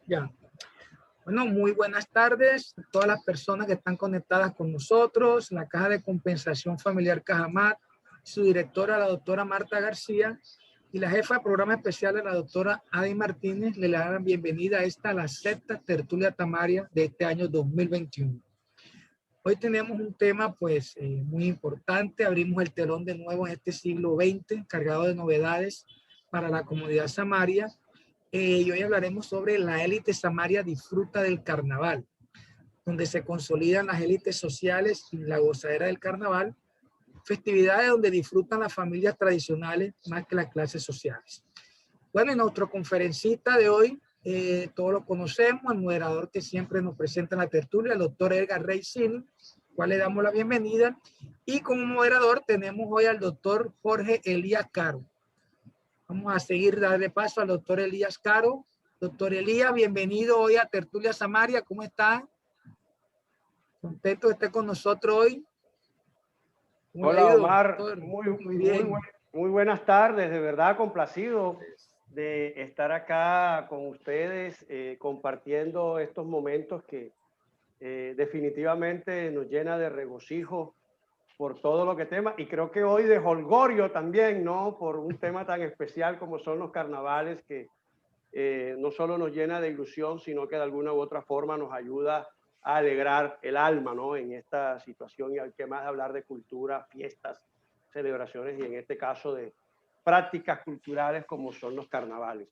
Ya. Bueno, muy buenas tardes a todas las personas que están conectadas con nosotros, la Caja de Compensación Familiar Cajamat, su directora, la doctora Marta García, y la jefa de programa especial, la doctora Adi Martínez, le dan la bienvenida a esta, la sexta tertulia tamaria de este año 2021. Hoy tenemos un tema pues muy importante, abrimos el telón de nuevo en este siglo XX, cargado de novedades para la comunidad samaria. Y hoy hablaremos sobre la élite samaria disfruta del carnaval, donde se consolidan las élites sociales y la gozadera del carnaval, festividades donde disfrutan las familias tradicionales más que las clases sociales. Bueno, y nuestro conferencista de hoy, todos lo conocemos, el moderador que siempre nos presenta en la tertulia, el doctor Edgar Reycini, cual le damos la bienvenida. Y como moderador tenemos hoy al doctor Jorge Elías Caro. Vamos a seguir, darle paso al doctor Elías Caro. Doctor Elías, bienvenido hoy a Tertulia Samaria. ¿Cómo está? Contento de estar con nosotros hoy. Hola Omar, doctor? muy buenas tardes, de verdad complacido de estar acá con ustedes compartiendo estos momentos que definitivamente nos llena de regocijo por todo lo que tema, y creo que hoy de jolgorio también, ¿no? Por un tema tan especial como son los carnavales, que no solo nos llena de ilusión, sino que de alguna u otra forma nos ayuda a alegrar el alma, ¿no? En esta situación, y hay que más hablar de cultura, fiestas, celebraciones, y en este caso de prácticas culturales como son los carnavales.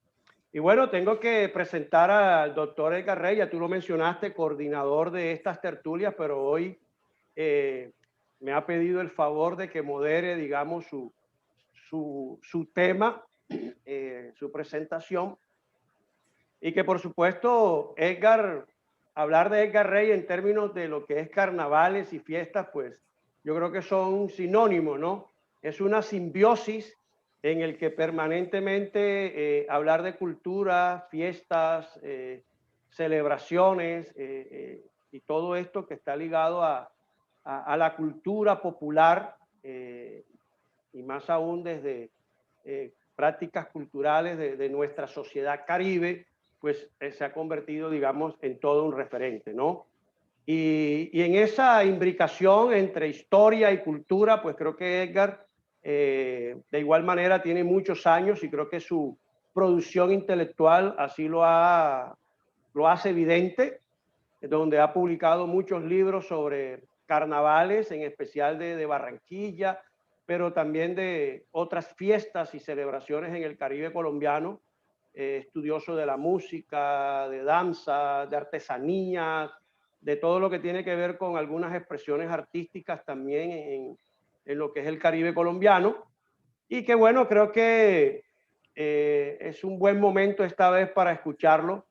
Y bueno, tengo que presentar al doctor Edgar Rey, ya tú lo mencionaste, coordinador de estas tertulias, pero hoy me ha pedido el favor de que modere, digamos, su tema, su presentación, y que por supuesto Edgar, hablar de Edgar Rey en términos de lo que es carnavales y fiestas, pues yo creo que son sinónimos, ¿no? Es una simbiosis en el que permanentemente hablar de cultura, fiestas, celebraciones y todo esto que está ligado a la cultura popular, y más aún desde prácticas culturales de nuestra sociedad caribe, pues se ha convertido, digamos, en todo un referente, ¿no? Y en esa imbricación entre historia y cultura, pues creo que Edgar, de igual manera, tiene muchos años, y creo que su producción intelectual así lo hace evidente, donde ha publicado muchos libros sobre carnavales, en especial de Barranquilla, pero también de otras fiestas y celebraciones en el Caribe colombiano, estudioso de la música, de danza, de artesanías, de todo lo que tiene que ver con algunas expresiones artísticas también en lo que es el Caribe colombiano. Y que bueno, creo que es un buen momento esta vez para escucharlo,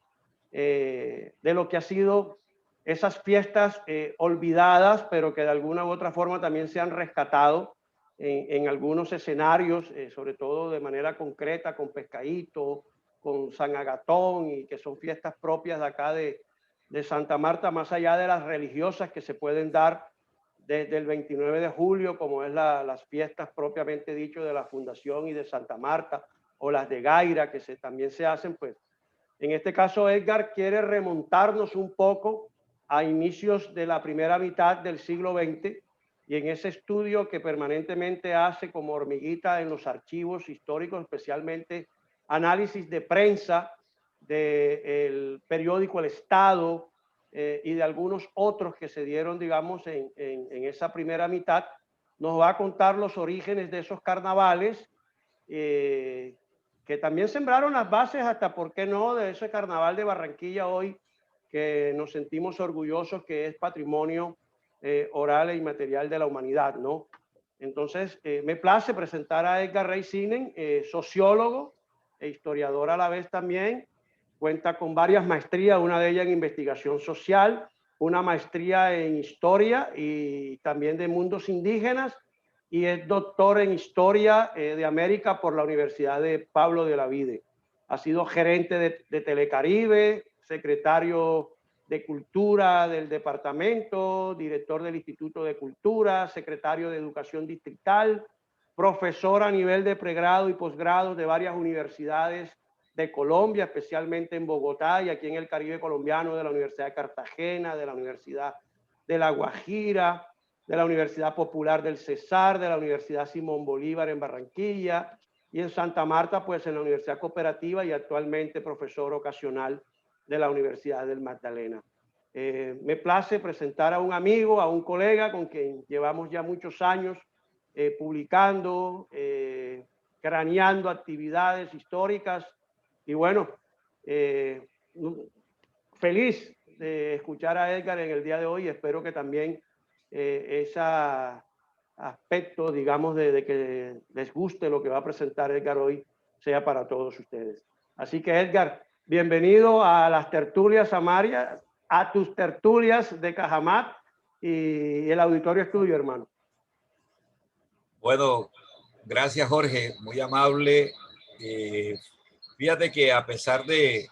de lo que ha sido esas fiestas olvidadas, pero que de alguna u otra forma también se han rescatado en algunos escenarios, sobre todo de manera concreta, con Pescadito, con San Agatón, y que son fiestas propias de acá de Santa Marta, más allá de las religiosas que se pueden dar desde el 29 de julio, como es las fiestas propiamente dicho de la Fundación y de Santa Marta, o las de Gaira, que también se hacen. Pues en este caso Edgar quiere remontarnos un poco a inicios de la primera mitad del siglo XX, y en ese estudio que permanentemente hace como hormiguita en los archivos históricos, especialmente análisis de prensa del periódico El Estado, y de algunos otros que se dieron, digamos, en esa primera mitad, nos va a contar los orígenes de esos carnavales, que también sembraron las bases hasta, ¿por qué no?, de ese carnaval de Barranquilla hoy, que nos sentimos orgullosos que es patrimonio oral e inmaterial de la humanidad, ¿no? Entonces, me place presentar a Edgar Reycini, sociólogo e historiador a la vez también. Cuenta con varias maestrías, una de ellas en investigación social, una maestría en historia y también de mundos indígenas, y es doctor en historia de América por la Universidad de Pablo de la Vide. Ha sido gerente de Telecaribe, secretario de Cultura del departamento, director del Instituto de Cultura, secretario de Educación Distrital, profesor a nivel de pregrado y posgrado de varias universidades de Colombia, especialmente en Bogotá y aquí en el Caribe colombiano, de la Universidad de Cartagena, de la Universidad de La Guajira, de la Universidad Popular del Cesar, de la Universidad Simón Bolívar en Barranquilla, y en Santa Marta, pues en la Universidad Cooperativa, y actualmente profesor ocasional de la Universidad del Magdalena. Me place presentar a un amigo, a un colega con quien llevamos ya muchos años publicando, craneando actividades históricas, y bueno, feliz de escuchar a Edgar en el día de hoy. Espero que también ese aspecto, digamos, de que les guste lo que va a presentar Edgar hoy, sea para todos ustedes. Así que, Edgar, bienvenido a las tertulias Samaria, a tus tertulias de Cajamat, y el auditorio es tuyo, hermano. Bueno, gracias, Jorge, muy amable. Fíjate que a pesar de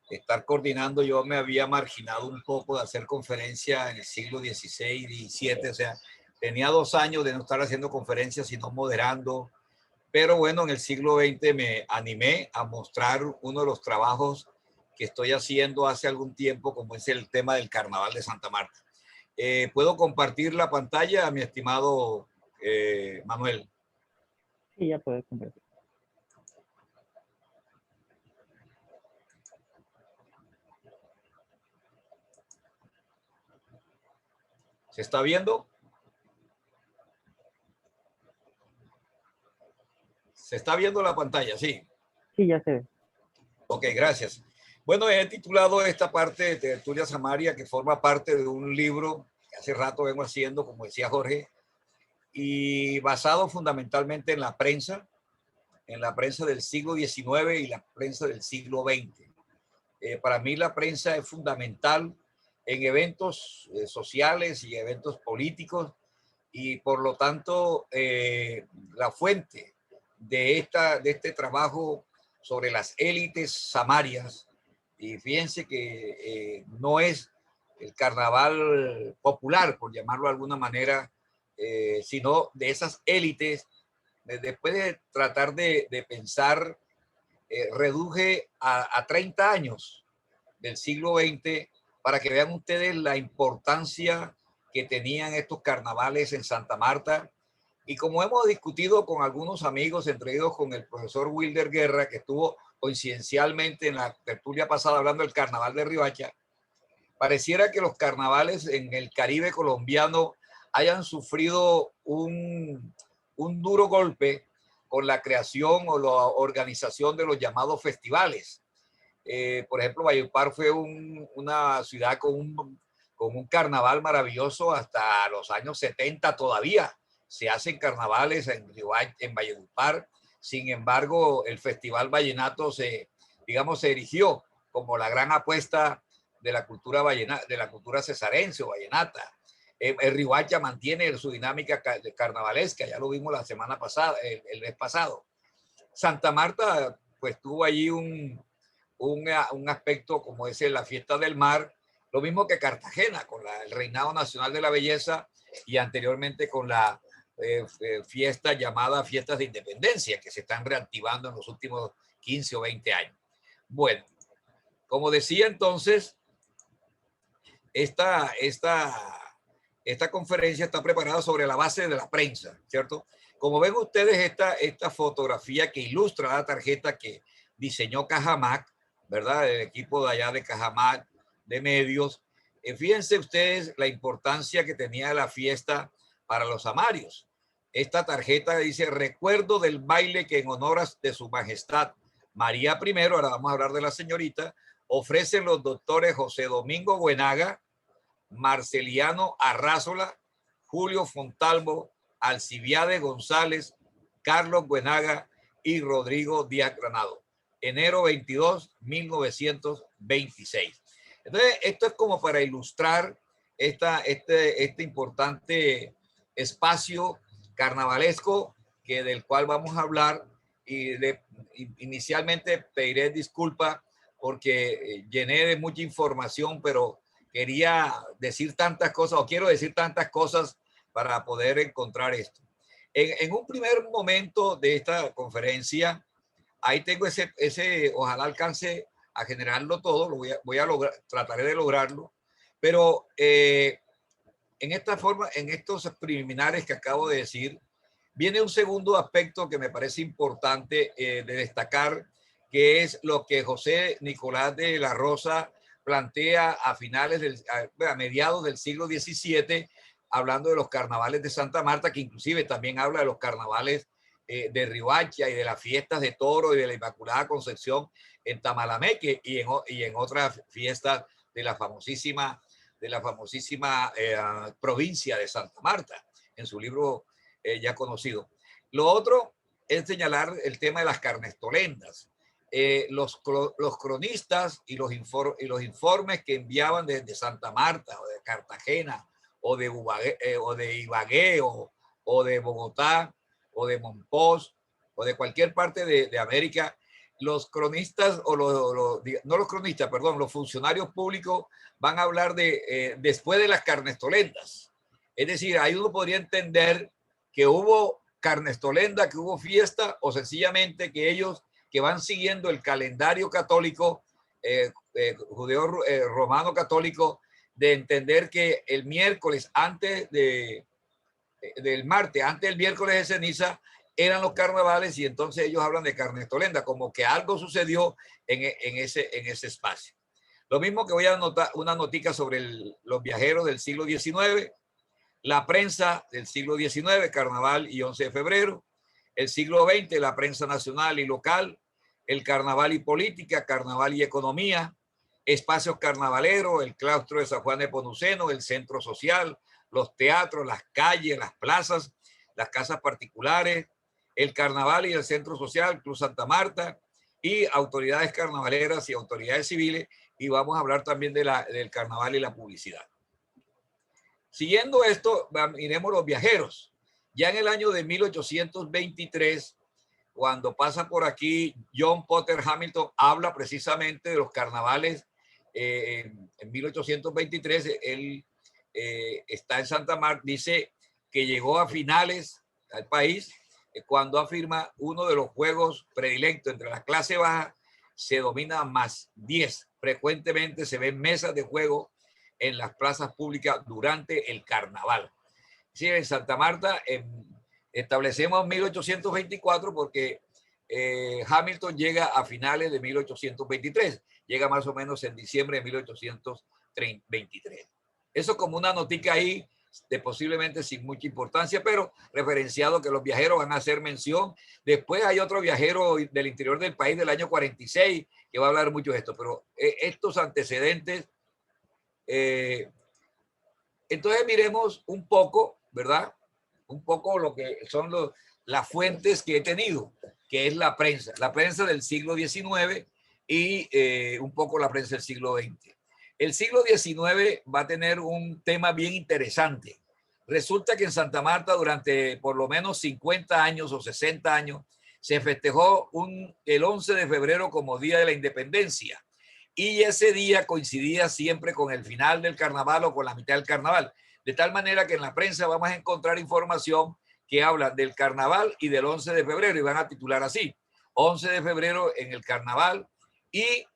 estar coordinando, yo me había marginado un poco de hacer conferencias en el siglo XVI y XVII, o sea, tenía 2 años de no estar haciendo conferencias, sino moderando, pero bueno, en el siglo XX me animé a mostrar uno de los trabajos que estoy haciendo hace algún tiempo, como es el tema del Carnaval de Santa Marta. ¿Puedo compartir la pantalla, mi estimado Manuel? Sí, ya puedes compartir. ¿Se está viendo? ¿Se está viendo la pantalla? Sí. Sí, ya se ve. Ok, gracias. Bueno, he titulado esta parte de Tertulia Samaria, que forma parte de un libro que hace rato vengo haciendo, como decía Jorge, y basado fundamentalmente en la prensa del siglo XIX y la prensa del siglo XX. Para mí la prensa es fundamental en eventos sociales y eventos políticos, y por lo tanto la fuente de este trabajo sobre las élites samarias, y fíjense que no es el carnaval popular, por llamarlo de alguna manera, sino de esas élites. Después de tratar de pensar, reduje a 30 años del siglo XX para que vean ustedes la importancia que tenían estos carnavales en Santa Marta. Y como hemos discutido con algunos amigos, entre ellos con el profesor Wilder Guerra, que estuvo coincidencialmente en la tertulia pasada hablando del carnaval de Riohacha, pareciera que los carnavales en el Caribe colombiano hayan sufrido un duro golpe con la creación o la organización de los llamados festivales. Por ejemplo, Valledupar fue una ciudad con un carnaval maravilloso hasta los años 70 todavía. Se hacen carnavales en Valledupar. Sin embargo, el Festival Vallenato se erigió como la gran apuesta de la cultura de la cultura cesarense o vallenata. El Riohacha mantiene su dinámica carnavalesca, ya lo vimos la semana pasada, el mes pasado. Santa Marta, pues tuvo allí un aspecto como es la fiesta del mar, lo mismo que Cartagena, con el Reinado Nacional de la Belleza, y anteriormente con la fiesta llamada Fiestas de Independencia, que se están reactivando en los últimos 15 o 20 años. Bueno, como decía entonces, esta conferencia está preparada sobre la base de la prensa, ¿cierto? Como ven ustedes, esta fotografía que ilustra la tarjeta que diseñó Cajamat, ¿verdad? El equipo de allá de Cajamat de medios. Fíjense ustedes la importancia que tenía la fiesta para los samarios. Esta tarjeta dice: recuerdo del baile que en honor de su majestad María I, ahora vamos a hablar de la señorita, ofrecen los doctores José Domingo Buenaga, Marceliano Arrázola, Julio Fontalvo, Alcibiade González, Carlos Buenaga y Rodrigo Díaz Granado. Enero 22, 1926. Entonces, esto es como para ilustrar este importante espacio carnavalesco del cual vamos a hablar, y inicialmente pediré disculpas porque llené de mucha información, pero quería decir tantas cosas, o quiero decir tantas cosas para poder encontrar esto. En un primer momento de esta conferencia ahí tengo ojalá alcance a generarlo todo, voy a lograr, trataré de lograrlo, pero en esta forma, en estos preliminares que acabo de decir, viene un segundo aspecto que me parece importante de destacar, que es lo que José Nicolás de la Rosa plantea a mediados del siglo XVII, hablando de los carnavales de Santa Marta, que inclusive también habla de los carnavales de Riohacha y de las fiestas de Toro y de la Inmaculada Concepción en Tamalameque y en otras fiestas de la famosísima provincia de Santa Marta, en su libro ya conocido. Lo otro es señalar el tema de las carnestolendas. Los cronistas y los informes que enviaban desde Santa Marta o de Cartagena o de Ibagué o de Bogotá o de Monpós o de cualquier parte de América, los cronistas no los cronistas, perdón, los funcionarios públicos van a hablar de después de las carnestolendas. Es decir, ahí uno podría entender que hubo carnestolenda, que hubo fiesta, o sencillamente que ellos que van siguiendo el calendario católico, judeo romano católico, de entender que el miércoles antes del martes, antes del miércoles de ceniza, eran los carnavales, y entonces ellos hablan de carnestolenda, como que algo sucedió en ese espacio. Lo mismo que voy a anotar una notica sobre los viajeros del siglo XIX, la prensa del siglo XIX, carnaval y 11 de febrero, el siglo XX, la prensa nacional y local, el carnaval y política, carnaval y economía, espacios carnavaleros, el claustro de San Juan de Ponuceno, el centro social, los teatros, las calles, las plazas, las casas particulares, el carnaval y el centro social, Club Santa Marta, y autoridades carnavaleras y autoridades civiles, y vamos a hablar también del carnaval y la publicidad. Siguiendo esto, miremos los viajeros. Ya en el año de 1823, cuando pasa por aquí John Potter Hamilton, habla precisamente de los carnavales. En 1823, él está en Santa Marta, dice que llegó a finales al país cuando afirma uno de los juegos predilectos entre la clase baja se domina +10. Frecuentemente se ven mesas de juego en las plazas públicas durante el carnaval. Sí, en Santa Marta establecemos 1824 porque Hamilton llega a finales de 1823, llega más o menos en diciembre de 1823. Eso como una notica ahí, de posiblemente sin mucha importancia, pero referenciado que los viajeros van a hacer mención. Después hay otro viajero del interior del país del año 46 que va a hablar mucho de esto, pero estos antecedentes. Entonces miremos un poco, ¿verdad? Un poco lo que son las fuentes que he tenido, que es la prensa del siglo XIX y un poco la prensa del siglo XX. El siglo XIX va a tener un tema bien interesante. Resulta que en Santa Marta durante por lo menos 50 años o 60 años se festejó el 11 de febrero como Día de la Independencia. Y ese día coincidía siempre con el final del carnaval o con la mitad del carnaval. De tal manera que en la prensa vamos a encontrar información que habla del carnaval y del 11 de febrero y van a titular así: 11 de febrero en el carnaval, y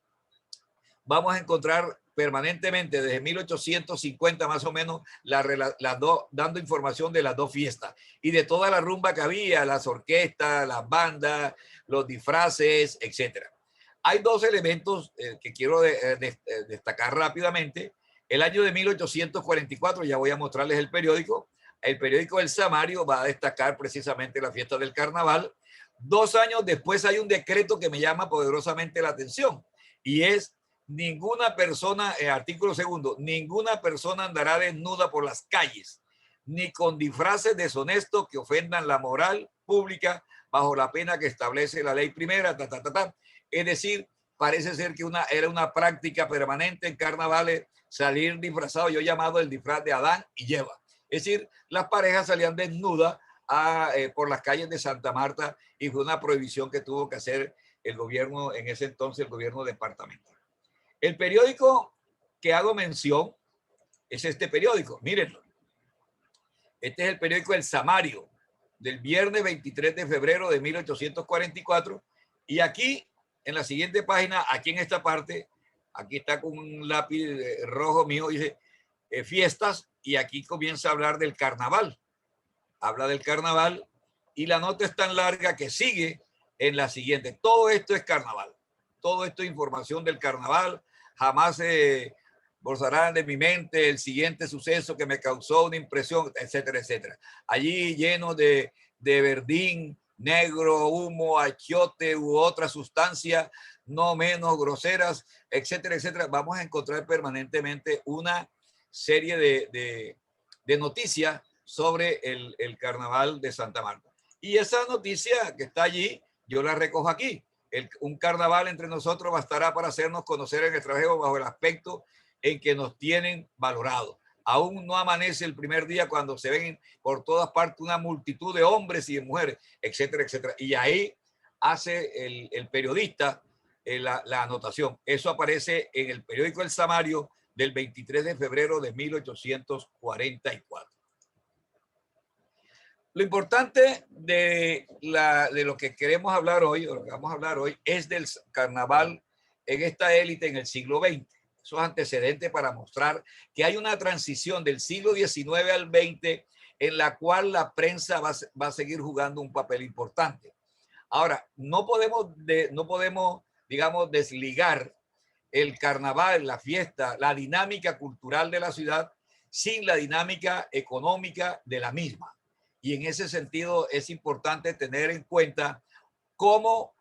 vamos a encontrar permanentemente desde 1850 más o menos dando información de las dos fiestas y de toda la rumba que había, las orquestas, las bandas, los disfraces, etcétera. Hay dos elementos que quiero destacar rápidamente. El año de 1844, ya voy a mostrarles el periódico El Samario va a destacar precisamente la fiesta del carnaval. 2 años después hay un decreto que me llama poderosamente la atención, y es: ninguna persona, artículo 2, ninguna persona andará desnuda por las calles, ni con disfraces deshonestos que ofendan la moral pública, bajo la pena que establece la ley primera, Es decir, parece ser que era una práctica permanente en carnavales salir disfrazado, yo llamado el disfraz de Adán y Eva. Es decir, las parejas salían desnudas por las calles de Santa Marta, y fue una prohibición que tuvo que hacer el gobierno, en ese entonces el gobierno departamental. El periódico que hago mención es este periódico, mírenlo. Este es el periódico El Samario, del viernes 23 de febrero de 1844, Y aquí, en la siguiente página, aquí en esta parte, aquí está con un lápiz rojo mío, dice fiestas, y aquí comienza a hablar del carnaval. Habla del carnaval y la nota es tan larga que sigue en la siguiente. Todo esto es carnaval. Todo esto es información del carnaval. Jamás se borrarán de mi mente el siguiente suceso que me causó una impresión, etcétera, etcétera. Allí lleno de verdín, negro, humo, achiote u otra sustancia no menos groseras, etcétera, etcétera. Vamos a encontrar permanentemente una serie de noticias sobre el carnaval de Santa Marta. Y esa noticia que está allí, yo la recojo aquí. Un carnaval entre nosotros bastará para hacernos conocer en el extranjero bajo el aspecto en que nos tienen valorados. Aún no amanece el primer día cuando se ven por todas partes una multitud de hombres y de mujeres, etcétera, etcétera. Y ahí hace el periodista la anotación. Eso aparece en el periódico El Samario del 23 de febrero de 1844. Lo importante de lo que queremos hablar hoy, o lo que vamos a hablar hoy, es del carnaval en esta élite en el siglo XX. Eso es antecedente para mostrar que hay una transición del siglo XIX al XX en la cual la prensa va a seguir jugando un papel importante. Ahora, no podemos, digamos, desligar el carnaval, la fiesta, la dinámica cultural de la ciudad sin la dinámica económica de la misma. Y en ese sentido es importante tener en cuenta cómo,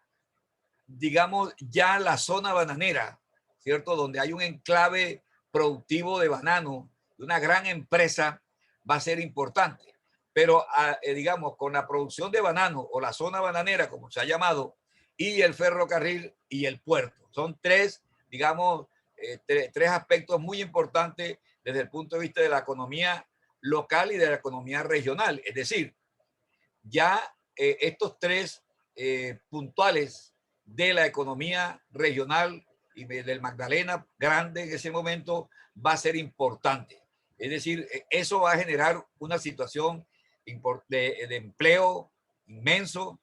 digamos, ya la zona bananera, ¿cierto? Donde hay un enclave productivo de banano, de una gran empresa, va a ser importante. Pero, digamos, con la producción de banano o la zona bananera, como se ha llamado, y el ferrocarril y el puerto. Son tres, digamos, tres aspectos muy importantes desde el punto de vista de la economía local y de la economía regional. Es decir, ya estos tres puntuales de la economía regional y del Magdalena grande en ese momento va a ser importante. Es decir, eso va a generar una situación de empleo inmenso,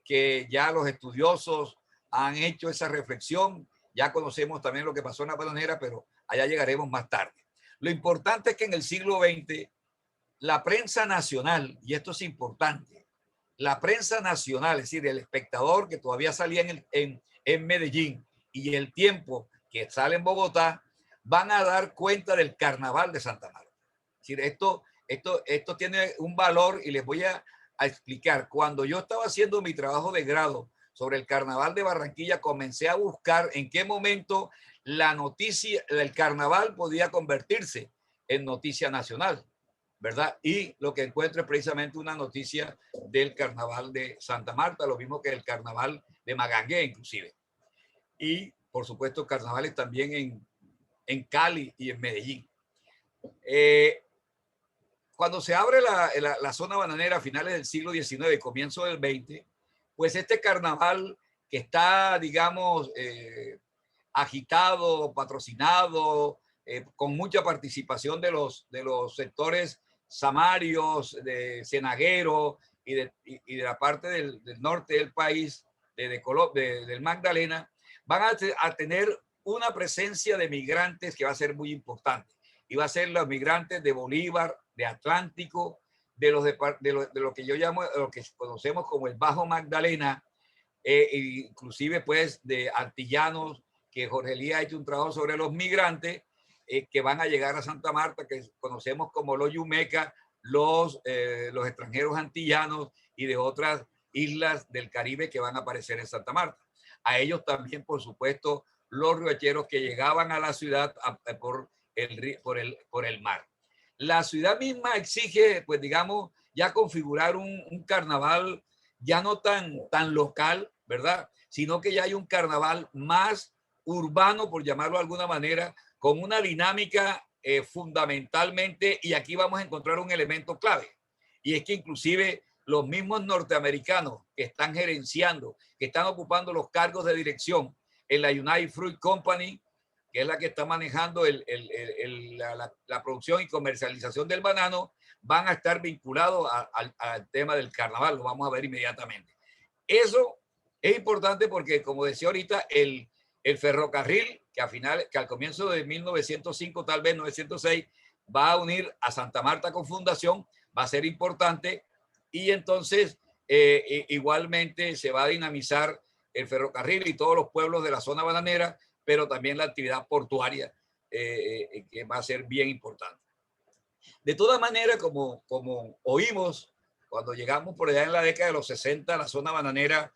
que ya los estudiosos han hecho esa reflexión. Ya conocemos también lo que pasó en la bananera, pero allá llegaremos más tarde. Lo importante es que en el siglo XX la prensa nacional, y esto es importante, la prensa nacional, es decir, el Espectador que todavía salía en Medellín y El Tiempo que sale en Bogotá, van a dar cuenta del carnaval de Santa Marta. Es decir, esto tiene un valor y les voy a explicar. Cuando yo estaba haciendo mi trabajo de grado sobre el carnaval de Barranquilla, comencé a buscar en qué momento la noticia del carnaval podía convertirse en noticia nacional, ¿verdad? Y lo que encuentro es precisamente una noticia del carnaval de Santa Marta, lo mismo que el carnaval de Magangué, inclusive. Y, por supuesto, carnavales también en Cali y en Medellín. Cuando se abre la zona bananera a finales del siglo XIX y comienzo del XX, pues este carnaval que está, digamos, agitado, patrocinado, con mucha participación de los sectores samarios, de Cenaguero y de la parte del norte del país, del Magdalena, van a tener una presencia de migrantes que va a ser muy importante. Y va a ser los migrantes de Bolívar, de Atlántico, de lo que yo llamo, lo que conocemos como el Bajo Magdalena, inclusive pues de antillanos, que Jorge Elías ha hecho un trabajo sobre los migrantes que van a llegar a Santa Marta, que conocemos como los Yumeca, los extranjeros antillanos y de otras islas del Caribe que van a aparecer en Santa Marta. A ellos también, por supuesto, los riocheros que llegaban a la ciudad por el mar. La ciudad misma exige, pues digamos, ya configurar un carnaval ya no tan local, ¿verdad? Sino que ya hay un carnaval más urbano, por llamarlo de alguna manera, con una dinámica fundamentalmente, y aquí vamos a encontrar un elemento clave, y es que inclusive los mismos norteamericanos que están gerenciando, que están ocupando los cargos de dirección en la United Fruit Company, que es la que está manejando la producción y comercialización del banano, van a estar vinculados al tema del carnaval, lo vamos a ver inmediatamente. Eso Es importante porque, como decía ahorita, el ferrocarril, que al comienzo de 1905, tal vez 906, va a unir a Santa Marta con Fundación, va a ser importante, y entonces igualmente se va a dinamizar el ferrocarril y todos los pueblos de la zona bananera, pero también la actividad portuaria, que va a ser bien importante. De todas maneras, como oímos cuando llegamos por allá en la década de los 60, la zona bananera,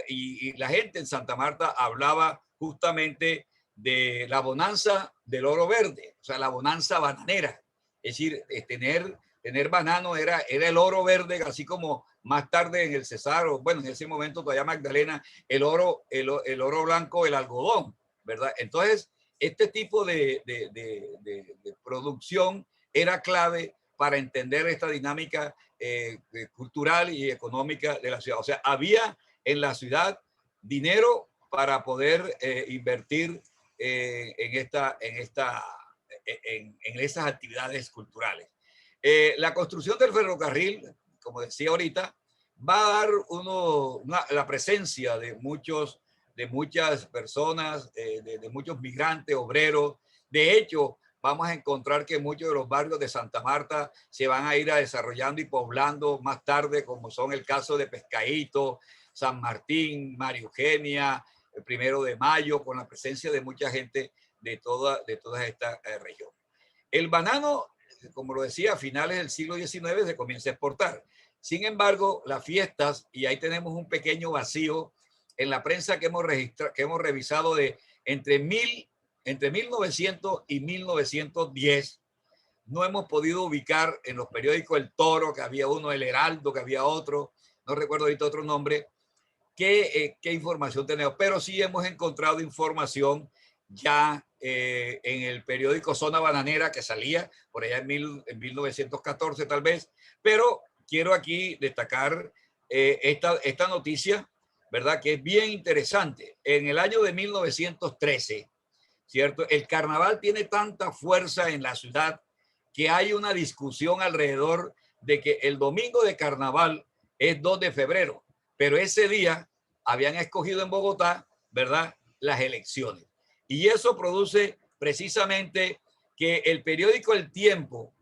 y la gente en Santa Marta hablaba justamente de la bonanza del oro verde, o sea, la bonanza bananera. Es decir, tener banano era el oro verde, así como más tarde en el Cesar, o bueno, en ese momento todavía Magdalena, el oro blanco, el algodón, ¿verdad? Entonces, este tipo de producción era clave para entender esta dinámica cultural y económica de la ciudad. O sea, había en la ciudad dinero para poder invertir en esas actividades culturales. La construcción del ferrocarril, como decía ahorita, va a dar la presencia de muchas personas, de muchos migrantes, obreros. De hecho, vamos a encontrar que muchos de los barrios de Santa Marta se van a ir desarrollando y poblando más tarde, como son el caso de Pescadito, San Martín, María Eugenia, el 1 de Mayo, con la presencia de mucha gente de toda esta región. El banano, como lo decía, a finales del siglo XIX se comienza a exportar. Sin embargo, las fiestas, y ahí tenemos un pequeño vacío en la prensa que hemos revisado de entre 1900 y 1910, no hemos podido ubicar en los periódicos El Toro, que había uno, El Heraldo, que había otro, no recuerdo ahorita otro nombre, qué información tenemos, pero sí hemos encontrado información ya en el periódico Zona Bananera, que salía por allá en 1914 tal vez, pero quiero aquí destacar esta noticia, ¿verdad? Que es bien interesante. En el año de 1913, ¿cierto? El carnaval tiene tanta fuerza en la ciudad que hay una discusión alrededor de que el domingo de carnaval es 2 de febrero, pero ese día habían escogido en Bogotá, ¿verdad?, las elecciones. Y eso produce precisamente que el periódico El Tiempo,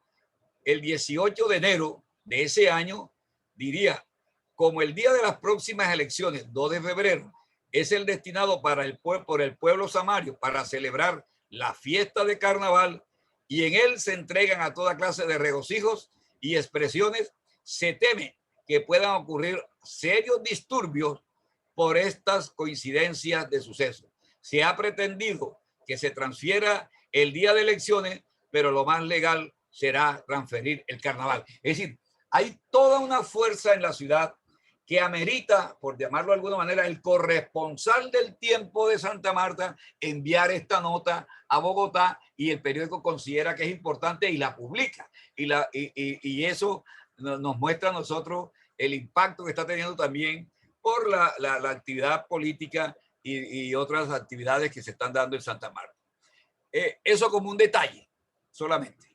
el 18 de enero de ese año, diría, como el día de las próximas elecciones, 2 de febrero, es el destinado por el pueblo samario para celebrar la fiesta de carnaval, y en él se entregan a toda clase de regocijos y expresiones, se teme que puedan ocurrir serios disturbios por estas coincidencias de sucesos. Se ha pretendido que se transfiera el día de elecciones, pero lo más legal será transferir el carnaval. Es decir, hay toda una fuerza en la ciudad que amerita, por llamarlo de alguna manera, el corresponsal del Tiempo de Santa Marta enviar esta nota a Bogotá, y el periódico considera que es importante y la publica. Y eso nos muestra a nosotros el impacto que está teniendo también por la actividad política y otras actividades que se están dando en Santa Marta. Eso como un detalle solamente.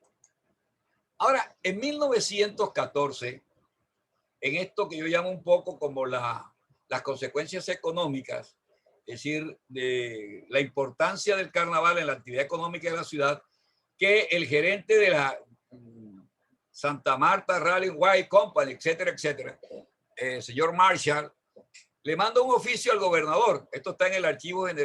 Ahora, en 1914, en esto que yo llamo un poco como las consecuencias económicas, es decir, de la importancia del carnaval en la actividad económica de la ciudad, que el gerente de la Santa Marta Railway Company, etcétera, etcétera, señor Marshall, le manda un oficio al gobernador. Esto está en el archivo, en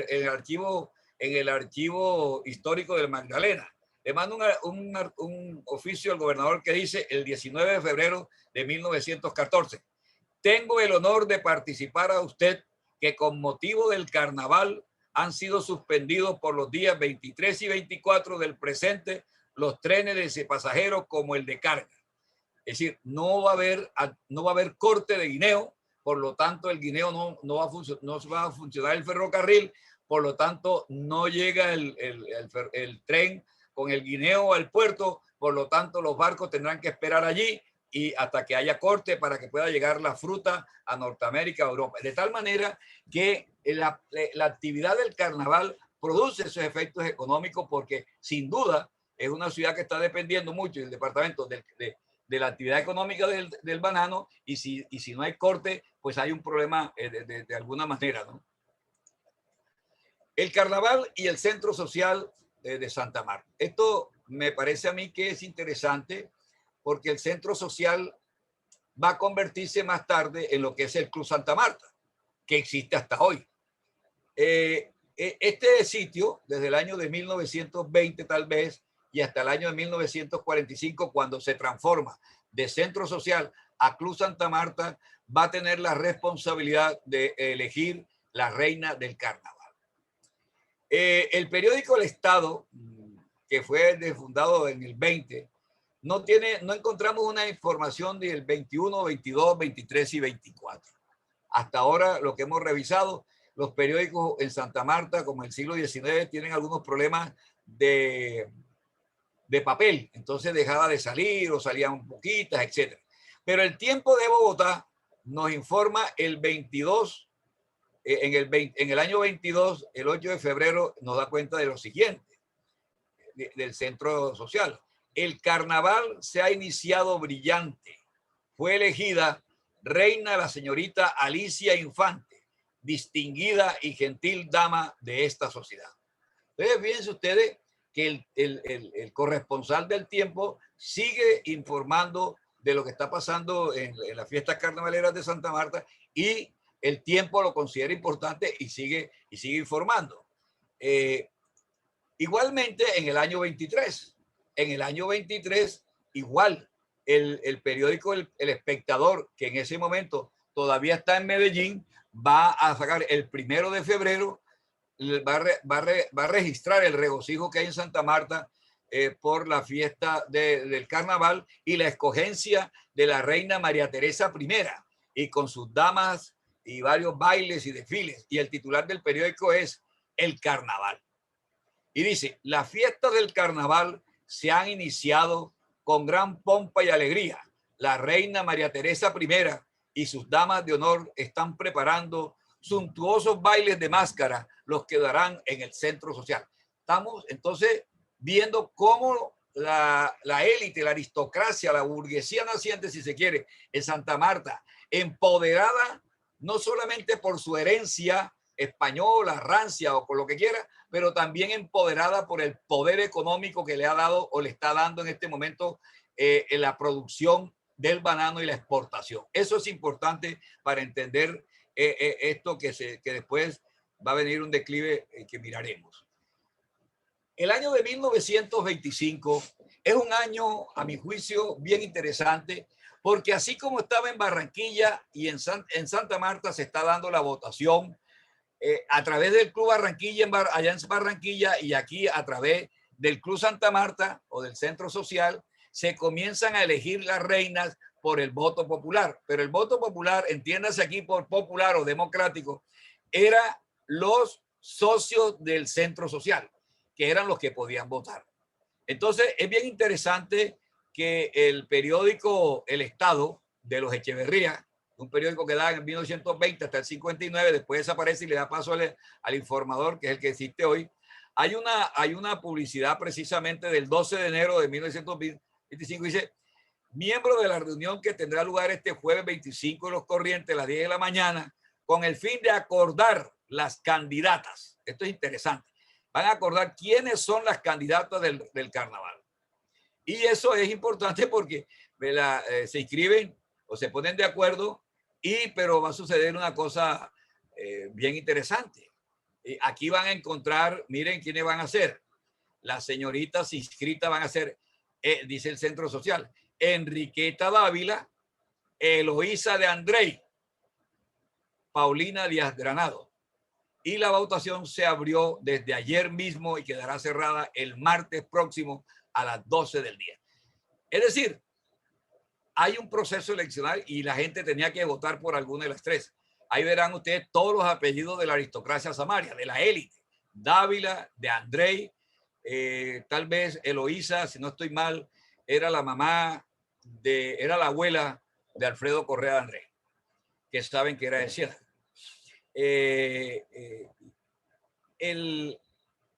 el archivo histórico del Magdalena. Le manda un oficio al gobernador que dice el 19 de febrero de 1914. Tengo el honor de participar a usted que con motivo del carnaval han sido suspendidos por los días 23 y 24 del presente los trenes de pasajeros como el de carga. Es decir, no va a haber corte de guineo, por lo tanto el guineo no va a funcionar el ferrocarril, por lo tanto no llega el tren con el guineo al puerto, por lo tanto los barcos tendrán que esperar allí y hasta que haya corte para que pueda llegar la fruta a Norteamérica, a Europa. De tal manera que la actividad del carnaval produce esos efectos económicos, porque sin duda es una ciudad que está dependiendo mucho, el departamento, de de la actividad económica del banano, y si no hay corte, pues hay un problema de alguna manera, ¿no? El carnaval y el centro social de Santa Marta. Esto me parece a mí que es interesante porque el centro social va a convertirse más tarde en lo que es el Club Santa Marta, que existe hasta hoy. Este sitio, desde el año de 1920 tal vez, y hasta el año de 1945, cuando se transforma de centro social a Club Santa Marta, va a tener la responsabilidad de elegir la reina del carnaval. El periódico El Estado, que fue fundado en el 20, no encontramos una información del 21, 22, 23 y 24. Hasta ahora, lo que hemos revisado, los periódicos en Santa Marta, como el siglo XIX, tienen algunos problemas de papel. Entonces dejaba de salir o salían poquitas, etc. Pero el Tiempo de Bogotá nos informa el 22, en el año 22, el 8 de febrero, nos da cuenta de lo siguiente, del centro social. El carnaval se ha iniciado brillante. Fue elegida reina la señorita Alicia Infante, distinguida y gentil dama de esta sociedad. Entonces, fíjense ustedes que el corresponsal del Tiempo sigue informando de lo que está pasando en las fiestas carnavaleras de Santa Marta, y el Tiempo lo considera importante y sigue informando. Igualmente en el año 23. En el año 23, igual, el periódico el Espectador, que en ese momento todavía está en Medellín, va a sacar el 1 de febrero, va a registrar el regocijo que hay en Santa Marta por la fiesta del carnaval y la escogencia de la reina María Teresa I, y con sus damas y varios bailes y desfiles. Y el titular del periódico es El Carnaval. Y dice: las fiestas del carnaval se han iniciado con gran pompa y alegría. La reina María Teresa I y sus damas de honor están preparando suntuosos bailes de máscara, los que darán en el centro social. Estamos entonces viendo cómo la élite, la aristocracia, la burguesía naciente, si se quiere, en Santa Marta, empoderada no solamente por su herencia española, rancia o por lo que quiera, pero también empoderada por el poder económico que le ha dado o le está dando en este momento en la producción del banano y la exportación. Eso es importante para entender esto que después va a venir un declive que miraremos. El año de 1925 es un año, a mi juicio, bien interesante, porque así como estaba en Barranquilla y en Santa Marta se está dando la votación a través del Club Barranquilla, allá en Barranquilla, y aquí a través del Club Santa Marta o del Centro Social, se comienzan a elegir las reinas por el voto popular. Pero el voto popular, entiéndase aquí por popular o democrático, era los socios del Centro Social, que eran los que podían votar. Entonces, es bien interesante que el periódico El Estado de los Echeverría, un periódico que da en 1920 hasta el 59, después desaparece y le da paso al Informador, que es el que existe hoy. Hay una publicidad precisamente del 12 de enero de 1925, dice: miembro de la reunión que tendrá lugar este jueves 25 de los Corrientes a las 10 de la mañana, con el fin de acordar las candidatas. Esto es interesante. Van a acordar quiénes son las candidatas del carnaval. Y eso es importante porque se inscriben o se ponen de acuerdo, pero va a suceder una cosa bien interesante. Aquí van a encontrar, miren quiénes van a ser. Las señoritas inscritas van a ser, dice el Centro Social, Enriqueta Dávila, Eloísa de Andrey, Paulina Díaz Granado. Y la votación se abrió desde ayer mismo y quedará cerrada el martes próximo a las 12 del día. Es decir, hay un proceso eleccional y la gente tenía que votar por alguna de las tres. Ahí verán ustedes todos los apellidos de la aristocracia samaria, de la élite. Dávila, de Andrei, tal vez Eloísa, si no estoy mal, era la la abuela de Alfredo Correa de Andrés, que saben que era de Sierra.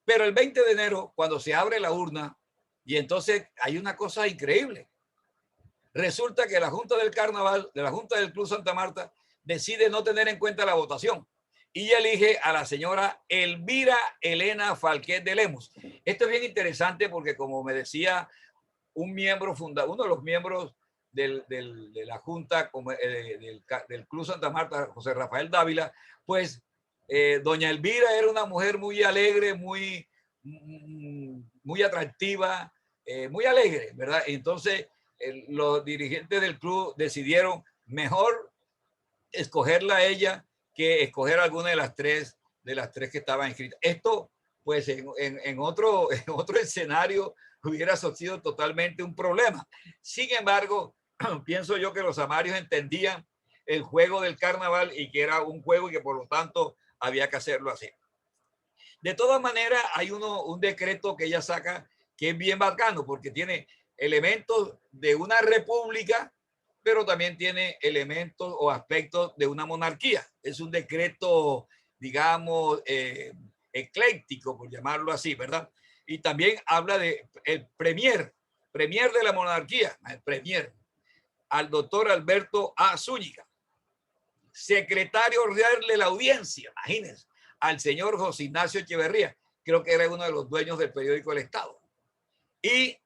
Pero el 20 de enero, cuando se abre la urna, y entonces hay una cosa increíble. Resulta que la Junta del Carnaval, de la Junta del Club Santa Marta, decide no tener en cuenta la votación y elige a la señora Elvira Elena Falquet de Lemos. Esto es bien interesante porque, como me decía uno de los miembros de la Junta del Club Santa Marta, José Rafael Dávila, pues doña Elvira era una mujer muy alegre, muy atractiva, muy alegre, ¿verdad? Entonces, los dirigentes del club decidieron mejor escogerla a ella que escoger alguna de las tres que estaban inscritas. Esto, pues, en otro escenario hubiera sido totalmente un problema. Sin embargo, pienso yo que los samarios entendían el juego del carnaval y que era un juego y que por lo tanto había que hacerlo así. De todas maneras, hay un decreto que ella saca que es bien bacano porque tiene elementos de una república, pero también tiene elementos o aspectos de una monarquía. Es un decreto, digamos, ecléctico, por llamarlo así, ¿verdad? Y también habla de el premier de la monarquía, el premier, al doctor Alberto A. Zúñiga, secretario real de la audiencia, imagínense, al señor José Ignacio Echeverría, creo que era uno de los dueños del periódico El Estado. Y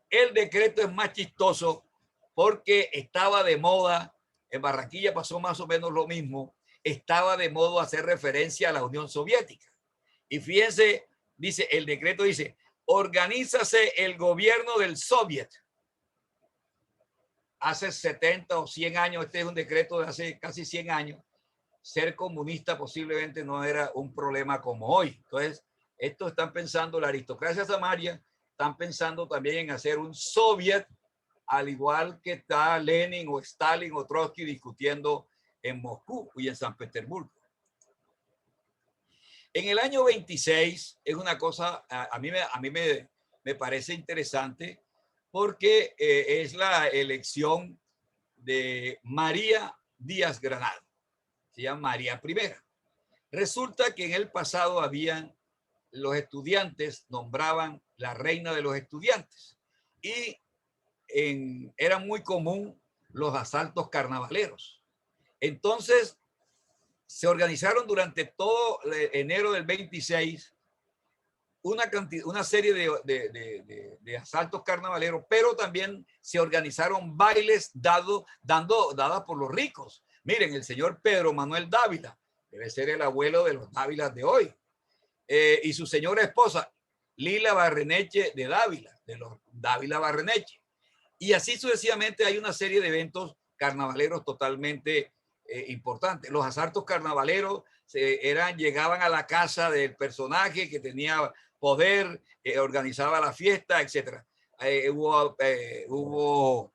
el decreto es más chistoso porque estaba de moda, en Barranquilla pasó más o menos lo mismo, estaba de moda hacer referencia a la Unión Soviética. Y fíjense, dice, el decreto dice, organízase el gobierno del Soviet. Hace 70 o 100 años, este es un decreto de hace casi 100 años, ser comunista posiblemente no era un problema como hoy. Entonces, estos están pensando, la aristocracia samaria, están pensando también en hacer un soviet, al igual que está Lenin o Stalin o Trotsky discutiendo en Moscú y en San Petersburgo. En el año 26 es una cosa, a mí me parece interesante porque es la elección de María Díaz Granado. Se llama María I. Resulta que en el pasado los estudiantes nombraban la reina de los estudiantes y era muy común los asaltos carnavaleros. Entonces, se organizaron durante todo enero del 26 una serie de asaltos carnavaleros, pero también se organizaron bailes dadas por los ricos. Miren, el señor Pedro Manuel Dávila, debe ser el abuelo de los Dávilas de hoy, y su señora esposa, Lila Barreneche de Dávila, de los Dávila Barreneche. Y así sucesivamente hay una serie de eventos carnavaleros totalmente importantes. Los asaltos carnavaleros llegaban a la casa del personaje que tenía poder, organizaba la fiesta, etc. Hubo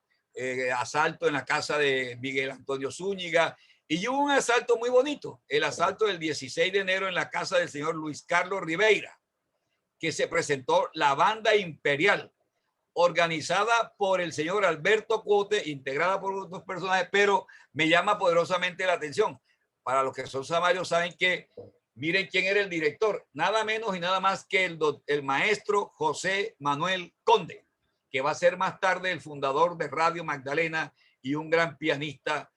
asalto en la casa de Miguel Antonio Zúñiga y hubo un asalto muy bonito, el asalto del 16 de enero en la casa del señor Luis Carlos Ribeira, que se presentó la Banda Imperial, organizada por el señor Alberto Cote, integrada por otros personajes, pero me llama poderosamente la atención. Para los que son samarios saben que, miren quién era el director, nada menos y nada más que el maestro José Manuel Conde, que va a ser más tarde el fundador de Radio Magdalena y un gran pianista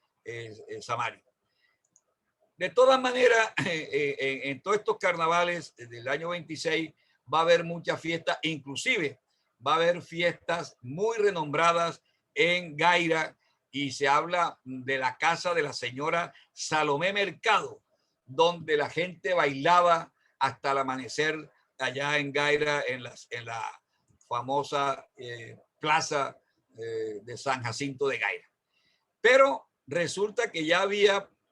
samario. De todas maneras, en todos estos carnavales del año 26 va a haber muchas fiestas, inclusive va a haber fiestas muy renombradas en Gaira y se habla de la casa de la señora Salomé Mercado, donde la gente bailaba hasta el amanecer allá en Gaira, en la famosa plaza de San Jacinto de Gaira. Pero resulta que ya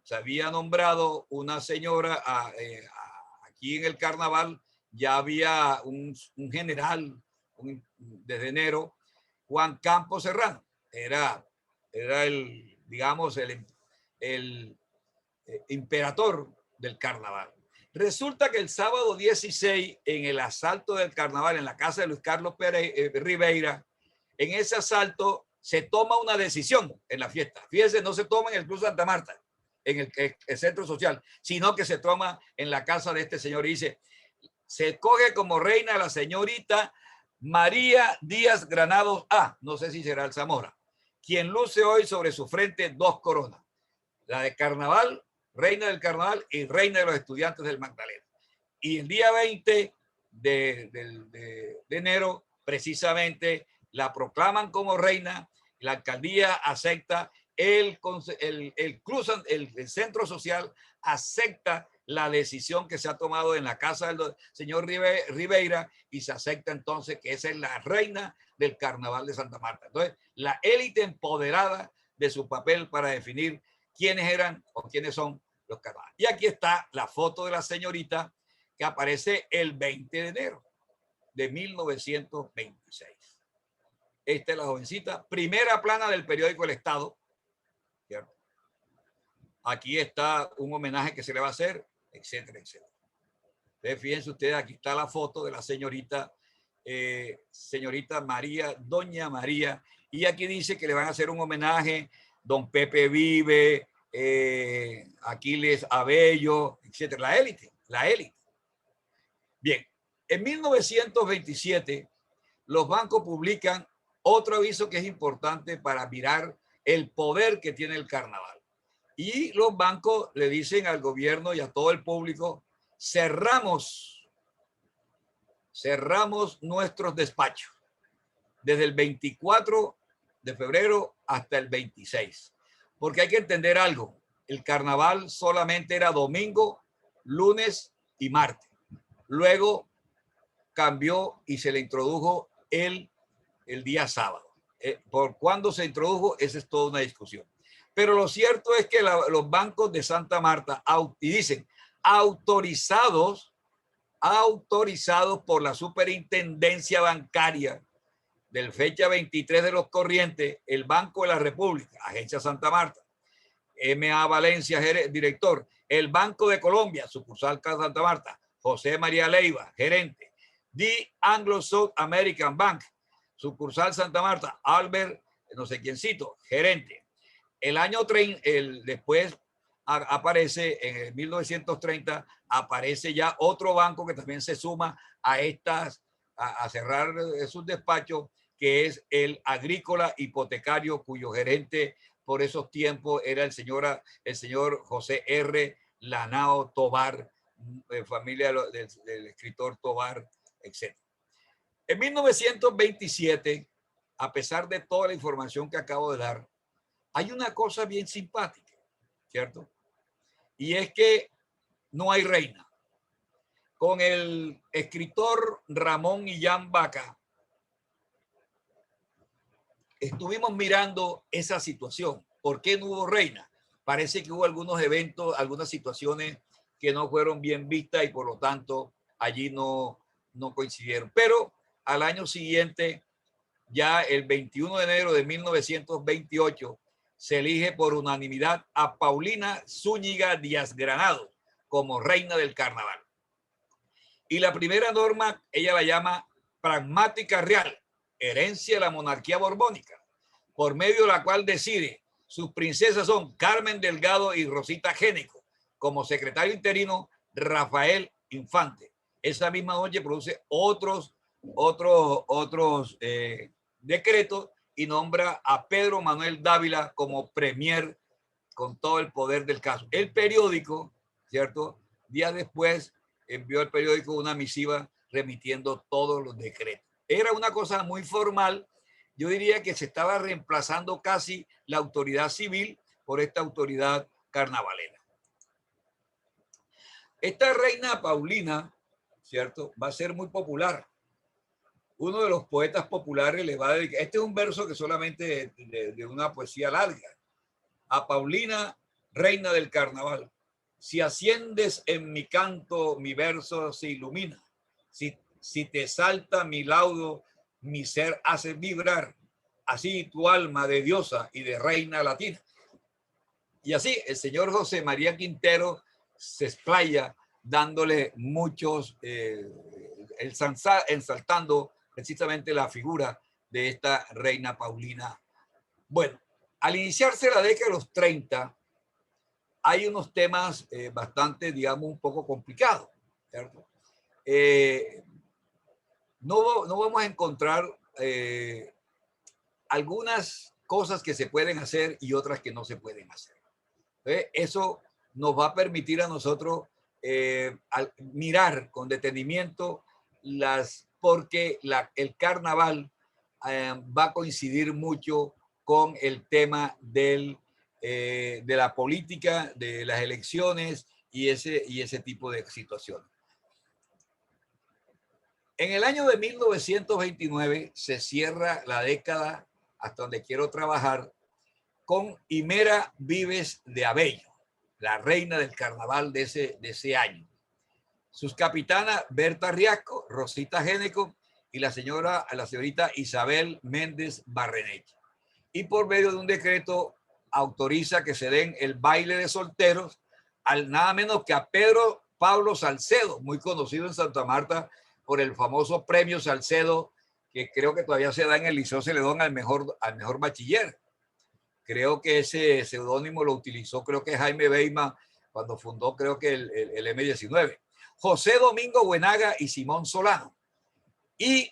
se había nombrado una señora aquí en el carnaval, ya había un general desde enero, Juan Campos Serrano, era el, digamos, el imperator del carnaval. Resulta que el sábado 16, en el asalto del carnaval en la casa de Luis Carlos Ribeira, en ese asalto se toma una decisión en la fiesta. Fíjense, no se toma en el Club Santa Marta, en el centro social, sino que se toma en la casa de este señor y dice, se coge como reina la señorita María Díaz Granados A, no sé si será el Zamora, quien luce hoy sobre su frente dos coronas, la de carnaval, reina del carnaval y reina de los estudiantes del Magdalena. Y el día 20 de enero, precisamente, la proclaman como reina, la alcaldía acepta, el centro social acepta la decisión que se ha tomado en la casa del señor Ribeira y se acepta entonces que esa es la reina del carnaval de Santa Marta. Entonces, la élite empoderada de su papel para definir quiénes eran o quiénes son los carnavales. Y aquí está la foto de la señorita que aparece el 20 de enero de 1926. Esta es la jovencita, primera plana del periódico El Estado. ¿Cierto? Aquí está un homenaje que se le va a hacer, etcétera, etcétera. Entonces, fíjense ustedes, aquí está la foto de la señorita, señorita María, doña María, y aquí dice que le van a hacer un homenaje, don Pepe Vive, Aquiles Abello, etcétera, la élite, la élite. Bien, en 1927 los bancos publican otro aviso que es importante para mirar el poder que tiene el carnaval. Y los bancos le dicen al gobierno y a todo el público, cerramos nuestros despachos desde el 24 de febrero hasta el 26. Porque hay que entender algo, el carnaval solamente era domingo, lunes y martes. Luego cambió y se le introdujo el día sábado. ¿Por cuándo se introdujo? Esa es toda una discusión. Pero lo cierto es que los bancos de Santa Marta, y dicen, autorizados por la superintendencia bancaria del fecha 23 de los corrientes, el Banco de la República, Agencia Santa Marta, M.A. Valencia, director, el Banco de Colombia, sucursal Santa Marta, José María Leiva, gerente, The Anglo-South American Bank, sucursal Santa Marta, Albert, no sé quiéncito, gerente. El año 30, después aparece, en el 1930, aparece ya otro banco que también se suma a a cerrar sus despachos, que es el Agrícola Hipotecario, cuyo gerente por esos tiempos era el señor José R. Lanao Tobar, familia del escritor Tobar, etc. En 1927, a pesar de toda la información que acabo de dar, hay una cosa bien simpática, ¿cierto? Y es que no hay reina. Con el escritor Ramón Illán Vaca, estuvimos mirando esa situación. ¿Por qué no hubo reina? Parece que hubo algunos eventos, algunas situaciones que no fueron bien vistas y por lo tanto allí no coincidieron. Pero al año siguiente, ya el 21 de enero de 1928, se elige por unanimidad a Paulina Zúñiga Díaz Granados como reina del carnaval. Y la primera norma, ella la llama pragmática real, herencia de la monarquía borbónica, por medio de la cual decide, sus princesas son Carmen Delgado y Rosita Génico, como secretario interino Rafael Infante. Esa misma noche produce otros decretos y nombra a Pedro Manuel Dávila como premier con todo el poder del caso. El periódico, ¿cierto? Días después envió al periódico una misiva remitiendo todos los decretos. Era una cosa muy formal. Yo diría que se estaba reemplazando casi la autoridad civil por esta autoridad carnavalera. Esta reina Paulina, ¿cierto? Va a ser muy popular. Uno de los poetas populares le va a dedicar, este es un verso que solamente de una poesía larga, a Paulina, reina del carnaval. Si asciendes en mi canto, mi verso se ilumina. Si te salta mi laudo, mi ser hace vibrar. Así tu alma de diosa y de reina latina. Y así el señor José María Quintero se explaya dándole muchos, ensaltando precisamente la figura de esta reina Paulina. Bueno, al iniciarse la década de los 30, hay unos temas bastante, digamos, un poco complicados, ¿cierto? No vamos a encontrar algunas cosas que se pueden hacer y otras que no se pueden hacer. Eso nos va a permitir a nosotros mirar con detenimiento porque el carnaval va a coincidir mucho con el tema de la política, de las elecciones y ese tipo de situaciones. En el año de 1929 se cierra la década, hasta donde quiero trabajar, con Himera Vives de Abello, la reina del carnaval de ese año. Sus capitanas Berta Riasco, Rosita Géneco y la señorita Isabel Méndez Barreneche. Y por medio de un decreto autoriza que se den el baile de solteros al nada menos que a Pedro Pablo Salcedo, muy conocido en Santa Marta por el famoso premio Salcedo, que creo que todavía se da en el Liceo Celedón al mejor bachiller. Creo que ese seudónimo lo utilizó, creo que Jaime Beima, cuando fundó, creo que el M19. José Domingo Buenaga y Simón Solano. Y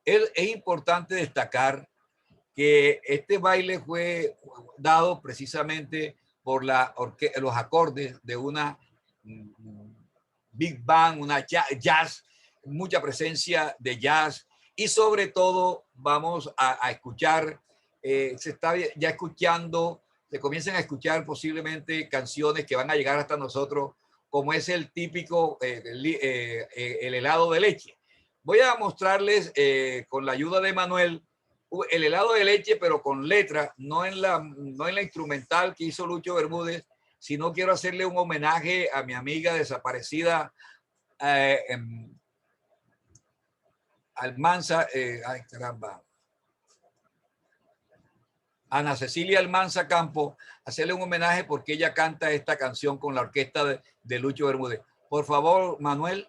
es importante destacar que este baile fue dado precisamente por los acordes de una big band, una jazz, mucha presencia de jazz y sobre todo vamos a escuchar, se está ya escuchando, se comienzan a escuchar posiblemente canciones que van a llegar hasta nosotros, como es el típico, el helado de leche. Voy a mostrarles con la ayuda de Manuel el helado de leche, pero con letra, no en la instrumental que hizo Lucho Bermúdez, sino quiero hacerle un homenaje a mi amiga desaparecida Almanza, ay caramba, Ana Cecilia Almanza Campo, hacerle un homenaje porque ella canta esta canción con la orquesta de Lucho Bermúdez. Por favor, Manuel.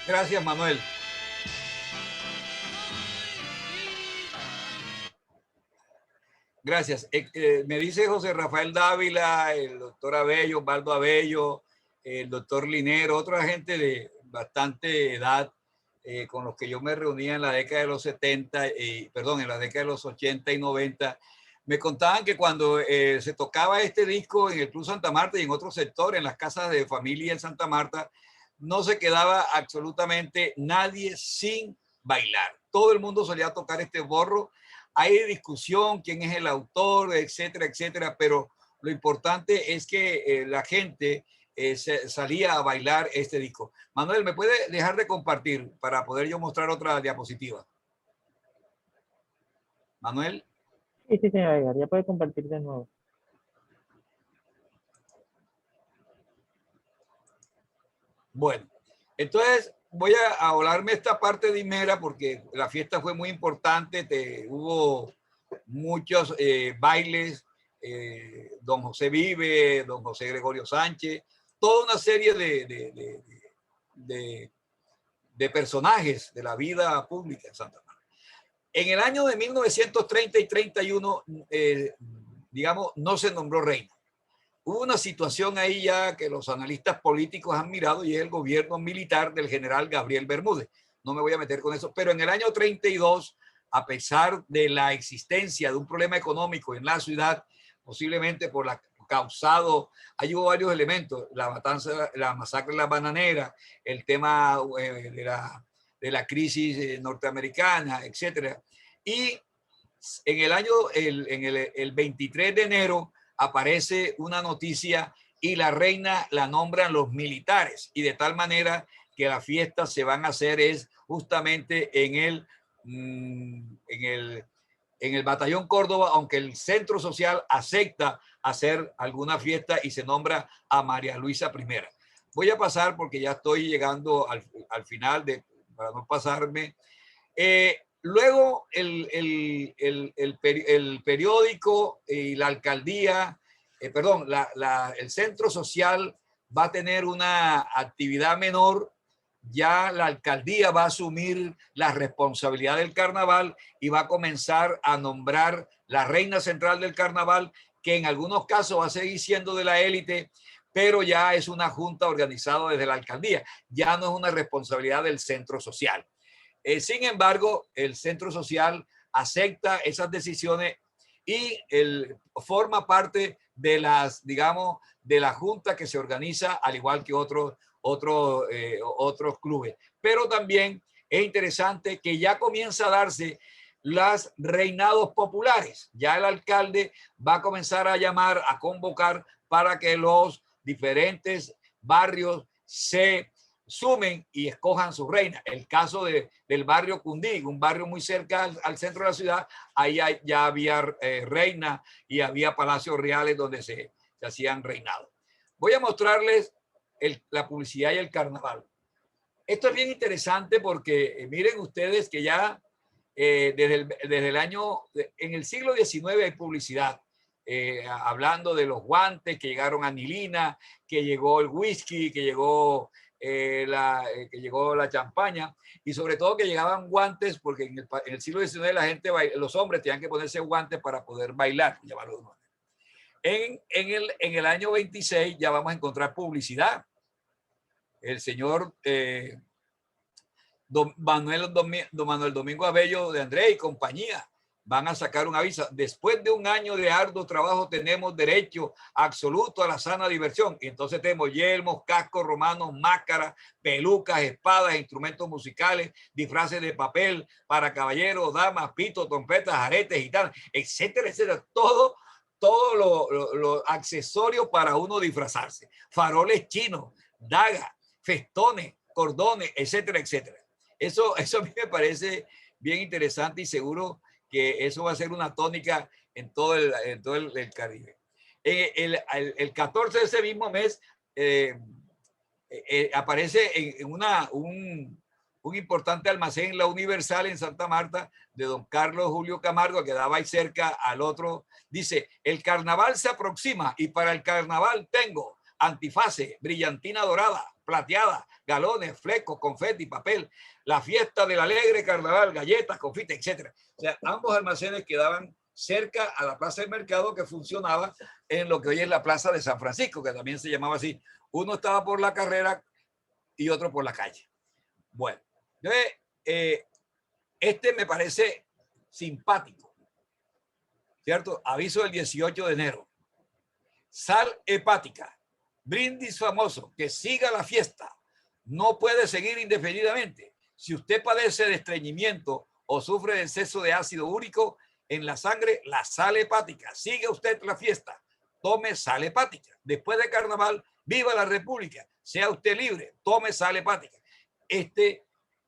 Gracias, Manuel. Gracias. Me dice José Rafael Dávila, el doctor Abello, Osvaldo Abello, el doctor Linero, otra gente de bastante edad con los que yo me reunía en la década de los 70, perdón, en la década de los 80 y 90, me contaban que cuando se tocaba este disco en el Club Santa Marta y en otros sectores, en las casas de familia en Santa Marta, no se quedaba absolutamente nadie sin bailar. Todo el mundo solía tocar este borro. Hay discusión, quién es el autor, etcétera, etcétera, pero lo importante es que la gente salía a bailar este disco. Manuel, ¿me puede dejar de compartir para poder yo mostrar otra diapositiva? Manuel. Sí, señor Edgar, ya puede compartir de nuevo. Bueno, entonces voy a hablarme esta parte de Himera porque la fiesta fue muy importante, hubo muchos bailes, don José Vive, don José Gregorio Sánchez, toda una serie de personajes de la vida pública en Santa Marta. En el año de 1930 y 31, digamos, no se nombró reina. Hubo una situación ahí ya que los analistas políticos han mirado y es el gobierno militar del general Gabriel Bermúdez. No me voy a meter con eso, pero en el año 32, a pesar de la existencia de un problema económico en la ciudad, posiblemente por la causado, hay hubo varios elementos, la matanza, la masacre de la bananera, el tema de la crisis norteamericana, etcétera. Y en el año, el 23 de enero, aparece una noticia y la reina la nombran los militares, y de tal manera que las fiestas se van a hacer es justamente en el Batallón Córdoba, aunque el Centro Social acepta hacer alguna fiesta y se nombra a María Luisa I. Voy a pasar porque ya estoy llegando al final, para no pasarme. Luego el periódico y la alcaldía, el Centro Social va a tener una actividad menor. Ya la alcaldía va a asumir la responsabilidad del carnaval y va a comenzar a nombrar la reina central del carnaval, que en algunos casos va a seguir siendo de la élite, pero ya es una junta organizada desde la alcaldía. Ya no es una responsabilidad del Centro Social. Sin embargo, el Centro Social acepta esas decisiones y forma parte de las, digamos, de la junta que se organiza, al igual que otros clubes. Pero también es interesante que ya comienza a darse los reinados populares. Ya el alcalde va a comenzar a llamar, a convocar para que los diferentes barrios se sumen y escojan su reina. El caso del barrio Cundí, un barrio muy cerca al centro de la ciudad, ahí ya había reina y había palacios reales donde se hacían reinados. Voy a mostrarles la publicidad y el carnaval. Esto es bien interesante porque miren ustedes que ya desde el año, en el siglo XIX hay publicidad. Hablando de los guantes que llegaron a anilina, que llegó el whisky, que llegó la champaña, y sobre todo que llegaban guantes, porque en el siglo XIX la gente, los hombres tenían que ponerse guantes para poder bailar. En el año 26 ya vamos a encontrar publicidad. El señor don Manuel Domingo Abello de Andrés y compañía van a sacar un aviso. Después de un año de arduo trabajo tenemos derecho absoluto a la sana diversión. Y entonces tenemos yelmos, cascos romanos, máscaras, pelucas, espadas, instrumentos musicales, disfraces de papel para caballeros, damas, pitos, trompetas, aretes, gitanas, etcétera, etcétera. Todo los accesorios para uno disfrazarse. Faroles chinos, dagas, festones, cordones, etcétera, etcétera. Eso a mí me parece bien interesante y seguro que eso va a ser una tónica en todo el Caribe. El 14 de ese mismo mes aparece en un importante almacén, La Universal, en Santa Marta, de don Carlos Julio Camargo, que daba ahí cerca al otro. Dice: el carnaval se aproxima y para el carnaval tengo antifaces, brillantina dorada, plateada, galones, flecos, confeti, papel, la fiesta del alegre carnaval, galletas, confites, etc. O sea, ambos almacenes quedaban cerca a la plaza del mercado, que funcionaba en lo que hoy es la plaza de San Francisco, que también se llamaba así. Uno estaba por la carrera y otro por la calle. Bueno, este me parece simpático, ¿cierto? Aviso del 18 de enero. Sal hepática. Brindis famoso, que siga la fiesta. No puede seguir indefinidamente. Si usted padece de estreñimiento o sufre de exceso de ácido úrico en la sangre, la sal hepática. Siga usted la fiesta. Tome sal hepática. Después de carnaval, viva la República. Sea usted libre. Tome sal hepática. Este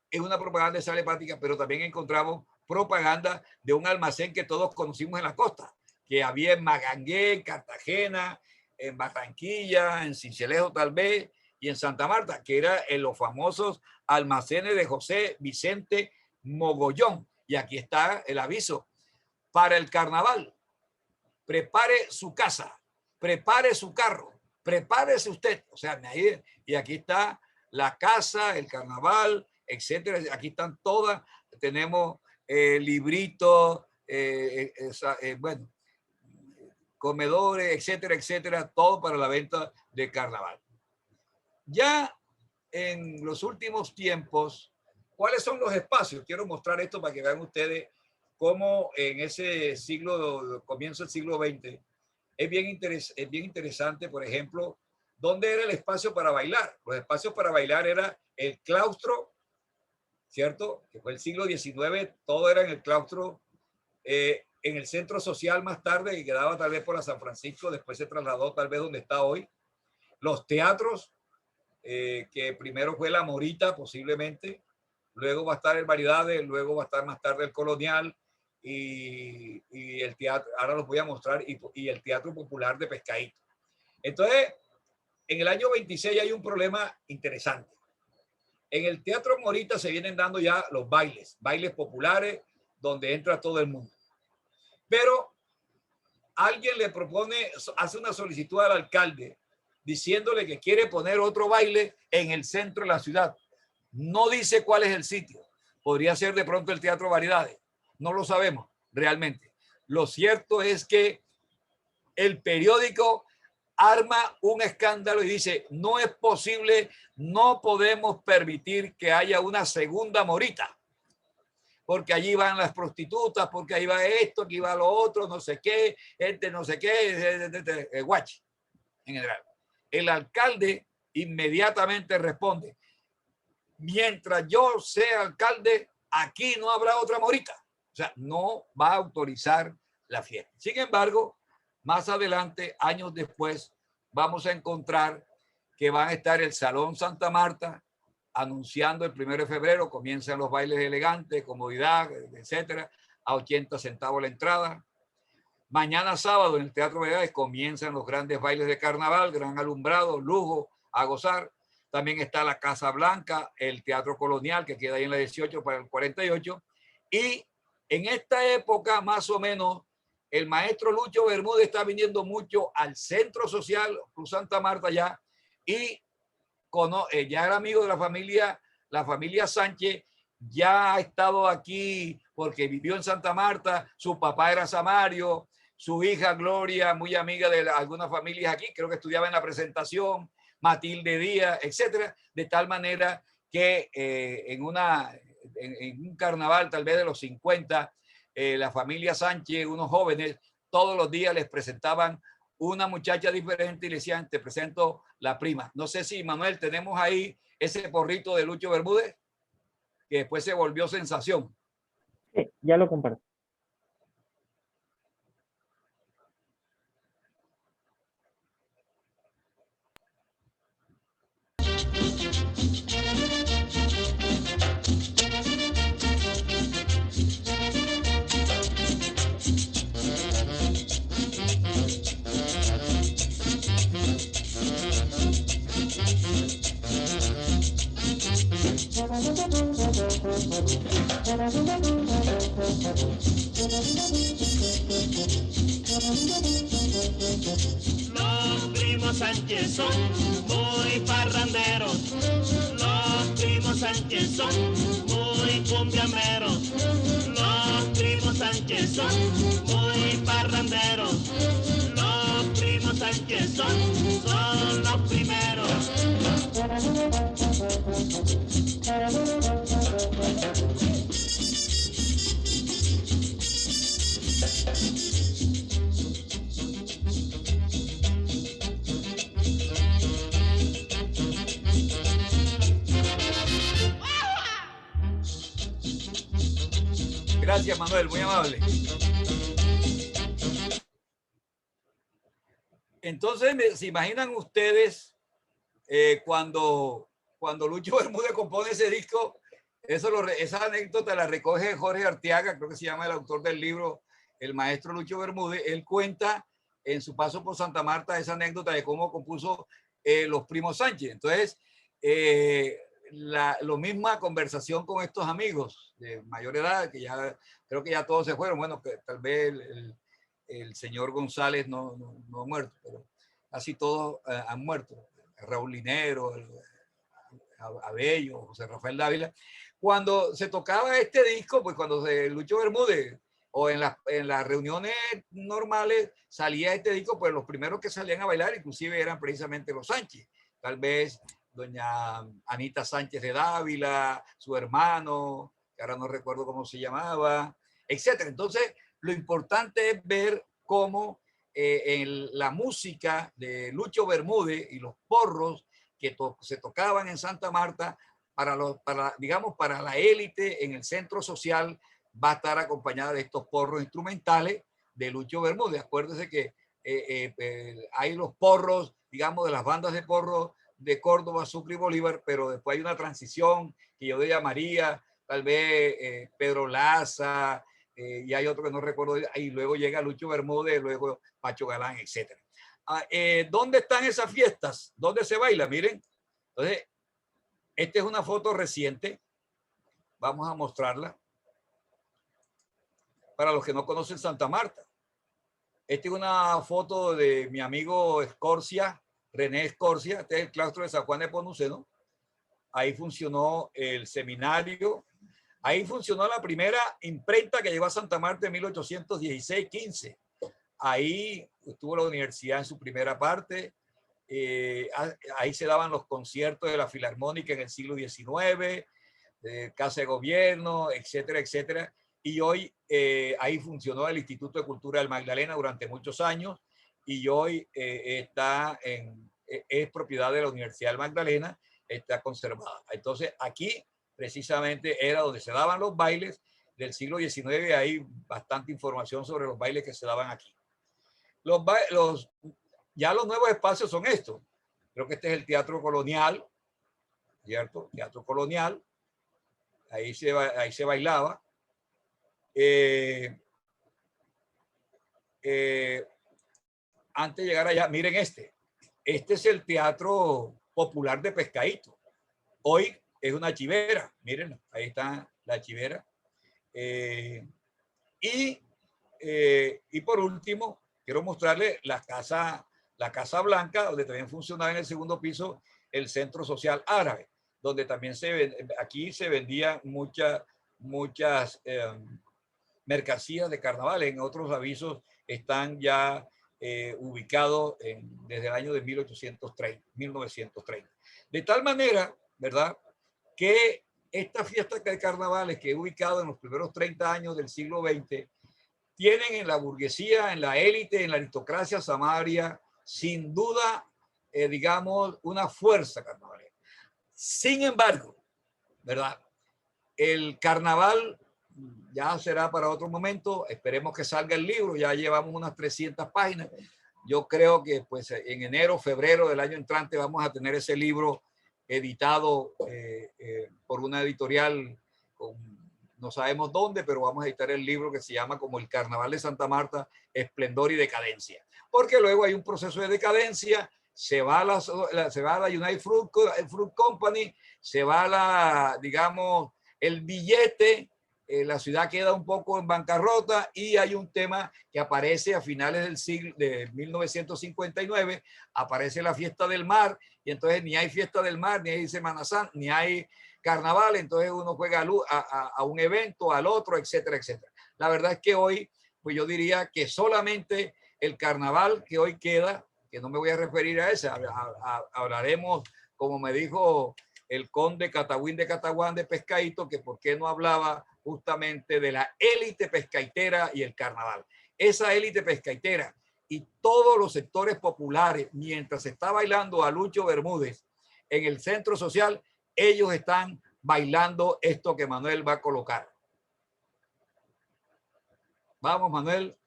es una propaganda de sal hepática, pero también encontramos propaganda de un almacén que todos conocimos en la costa, que había en Magangué, en Cartagena, en Barranquilla, en Sincelejo tal vez, y en Santa Marta, que era en los famosos almacenes de José Vicente Mogollón. Y aquí está el aviso: para el carnaval, prepare su casa, prepare su carro, prepárese usted. O sea, y aquí está la casa, el carnaval, etcétera. Aquí están todas. Tenemos libritos, bueno, comedores, etcétera, etcétera, todo para la venta de carnaval. Ya en los últimos tiempos, ¿cuáles son los espacios? Quiero mostrar esto para que vean ustedes cómo en ese siglo, comienzo del siglo XX, es bien interesante, por ejemplo, ¿dónde era el espacio para bailar? Los espacios para bailar era el claustro, ¿cierto? Que fue el siglo XIX, todo era en el claustro, en el centro social más tarde, que quedaba tal vez por la San Francisco, después se trasladó tal vez donde está hoy. Los teatros, que primero fue la Morita posiblemente, luego va a estar el Variedades, luego va a estar más tarde el Colonial y el teatro, ahora los voy a mostrar, y el Teatro Popular de Pescadito. Entonces, en el año 26 hay un problema interesante. En el Teatro Morita se vienen dando ya los bailes populares, donde entra todo el mundo. Pero alguien le propone, hace una solicitud al alcalde, diciéndole que quiere poner otro baile en el centro de la ciudad. No dice cuál es el sitio. Podría ser de pronto el Teatro Variedades. No lo sabemos realmente. Lo cierto es que el periódico arma un escándalo y dice, no es posible, no podemos permitir que haya una segunda Morita, porque allí van las prostitutas, porque ahí va esto, aquí va lo otro, no sé qué, no sé qué, guachi, en general. El alcalde inmediatamente responde, mientras yo sea alcalde, aquí no habrá otra Morita. O sea, no va a autorizar la fiesta. Sin embargo, más adelante, años después, vamos a encontrar que van a estar el Salón Santa Marta anunciando el 1 de febrero, comienzan los bailes elegantes, comodidad, etcétera, a 80 centavos la entrada. Mañana sábado en el Teatro Variedades comienzan los grandes bailes de carnaval, gran alumbrado, lujo, a gozar. También está la Casa Blanca, el Teatro Colonial, que queda ahí en la 18 para el 48. Y en esta época, más o menos, el maestro Lucho Bermúdez está viniendo mucho al Centro Social Cruz Santa Marta ya, y ya era amigo de la familia Sánchez, ya ha estado aquí porque vivió en Santa Marta, su papá era Samario, su hija Gloria, muy amiga de algunas familias aquí, creo que estudiaba en la Presentación, Matilde Díaz, etcétera, de tal manera que en un carnaval tal vez de los 50, la familia Sánchez, unos jóvenes, todos los días les presentaban una muchacha diferente y le decían, te presento la prima. No sé si, Manuel, tenemos ahí ese porrito de Lucho Bermúdez, que después se volvió sensación. Sí, ya lo comparto. Los primos Sánchez son muy parranderos. Los primos Sánchez son muy cumbiameros. Los primos Sánchez son muy parranderos. Los primos Sánchez son los primeros. Gracias, Manuel, muy amable. Entonces, ¿se imaginan ustedes cuando Lucho Bermúdez compone ese disco? Esa anécdota la recoge Jorge Arteaga, creo que se llama el autor del libro, el maestro Lucho Bermúdez. Él cuenta en su paso por Santa Marta esa anécdota de cómo compuso Los Primos Sánchez. Entonces, la misma conversación con estos amigos de mayor edad, que ya creo que ya todos se fueron, bueno, que tal vez el señor González no ha muerto, pero casi todos han muerto. Raúl Linero, Abello, José Rafael Dávila. Cuando se tocaba este disco, pues cuando Lucho Bermúdez o en las reuniones normales salía este disco, pues los primeros que salían a bailar inclusive eran precisamente los Sánchez. Tal vez doña Anita Sánchez de Dávila, su hermano, que ahora no recuerdo cómo se llamaba, etcétera. Entonces, lo importante es ver cómo en la música de Lucho Bermúdez y los porros que se tocaban en Santa Marta, digamos, para la élite en el centro social, va a estar acompañada de estos porros instrumentales de Lucho Bermúdez. Acuérdense que hay los porros, digamos, de las bandas de porros de Córdoba, Sucre y Bolívar, pero después hay una transición que yo llamaría tal vez Pedro Laza, y hay otro que no recuerdo, y luego llega Lucho Bermúdez, luego Pacho Galán, etc. ¿Dónde están esas fiestas? ¿Dónde se baila? Miren, entonces, esta es una foto reciente, vamos a mostrarla, para los que no conocen Santa Marta. Esta es una foto de mi amigo Escorcia, René Escorcia, este es el claustro de San Juan de Pomuceno. Ahí funcionó el seminario. Ahí funcionó la primera imprenta que llegó a Santa Marta en 1816-15. Ahí estuvo la universidad en su primera parte. Ahí se daban los conciertos de la Filarmónica en el siglo XIX, Casa de Gobierno, etcétera, etcétera. Y hoy ahí funcionó el Instituto de Cultura del Magdalena durante muchos años, y hoy es propiedad de la Universidad del Magdalena, está conservada. Entonces aquí precisamente era donde se daban los bailes del siglo XIX. Hay bastante información sobre los bailes que se daban aquí. Ya los nuevos espacios son estos. Creo que este es el Teatro Colonial, ¿cierto? Teatro Colonial. Ahí se bailaba. Antes de llegar allá, miren este es el Teatro Popular de Pescadito. Hoy es una chivera, miren, ahí está la chivera. Y por último, quiero mostrarles la Casa Blanca, donde también funcionaba en el segundo piso el Centro Social Árabe, donde también aquí se vendían muchas mercancías de carnaval. En otros avisos están ya ubicados desde el año de 1930. De tal manera, ¿verdad?, que esta fiesta de carnavales que he ubicado en los primeros 30 años del siglo XX tienen en la burguesía, en la élite, en la aristocracia samaria, sin duda, digamos, una fuerza carnavalera. Sin embargo, ¿verdad?, el carnaval ya será para otro momento. Esperemos que salga el libro. Ya llevamos unas 300 páginas. Yo creo que pues en enero, febrero del año entrante vamos a tener ese libro editado por una editorial, no sabemos dónde, pero vamos a editar el libro que se llama como El Carnaval de Santa Marta, Esplendor y Decadencia. Porque luego hay un proceso de decadencia, se va a la United Fruit Company, se va digamos, el billete, la ciudad queda un poco en bancarrota, y hay un tema que aparece a finales del siglo de 1959, aparece la fiesta del mar, y entonces ni hay fiesta del mar, ni hay Semana Santa, ni hay carnaval. Entonces uno juega a un evento, al otro, etcétera, etcétera. La verdad es que hoy, pues yo diría que solamente el carnaval que hoy queda, que no me voy a referir a ese, hablaremos, como me dijo el conde Cataguín de Cataguán de Pescadito, que por qué no hablaba justamente de la élite pescaitera y el carnaval. Esa élite pescaitera y todos los sectores populares, mientras se está bailando a Lucho Bermúdez en el centro social, ellos están bailando esto que Manuel va a colocar. Vamos, Manuel,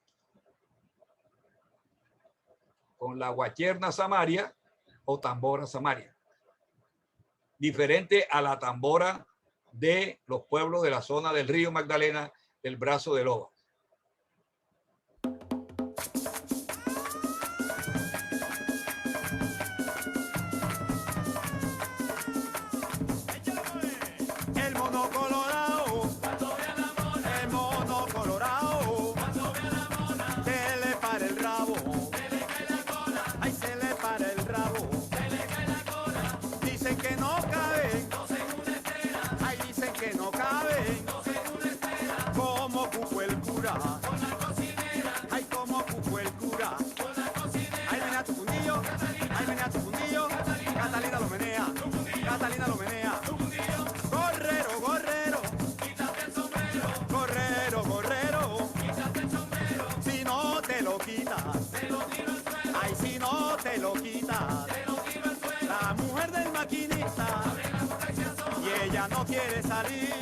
con la guacherna samaria o tambora samaria, diferente a la tambora de los pueblos de la zona del río Magdalena, del Brazo de Loba. El mono colorado, el mono colorado, se le para el rabo, ay, se le para el rabo, dicen que no cabe Ay, si no te lo quitas, la mujer del maquinista. Y ella no quiere salir.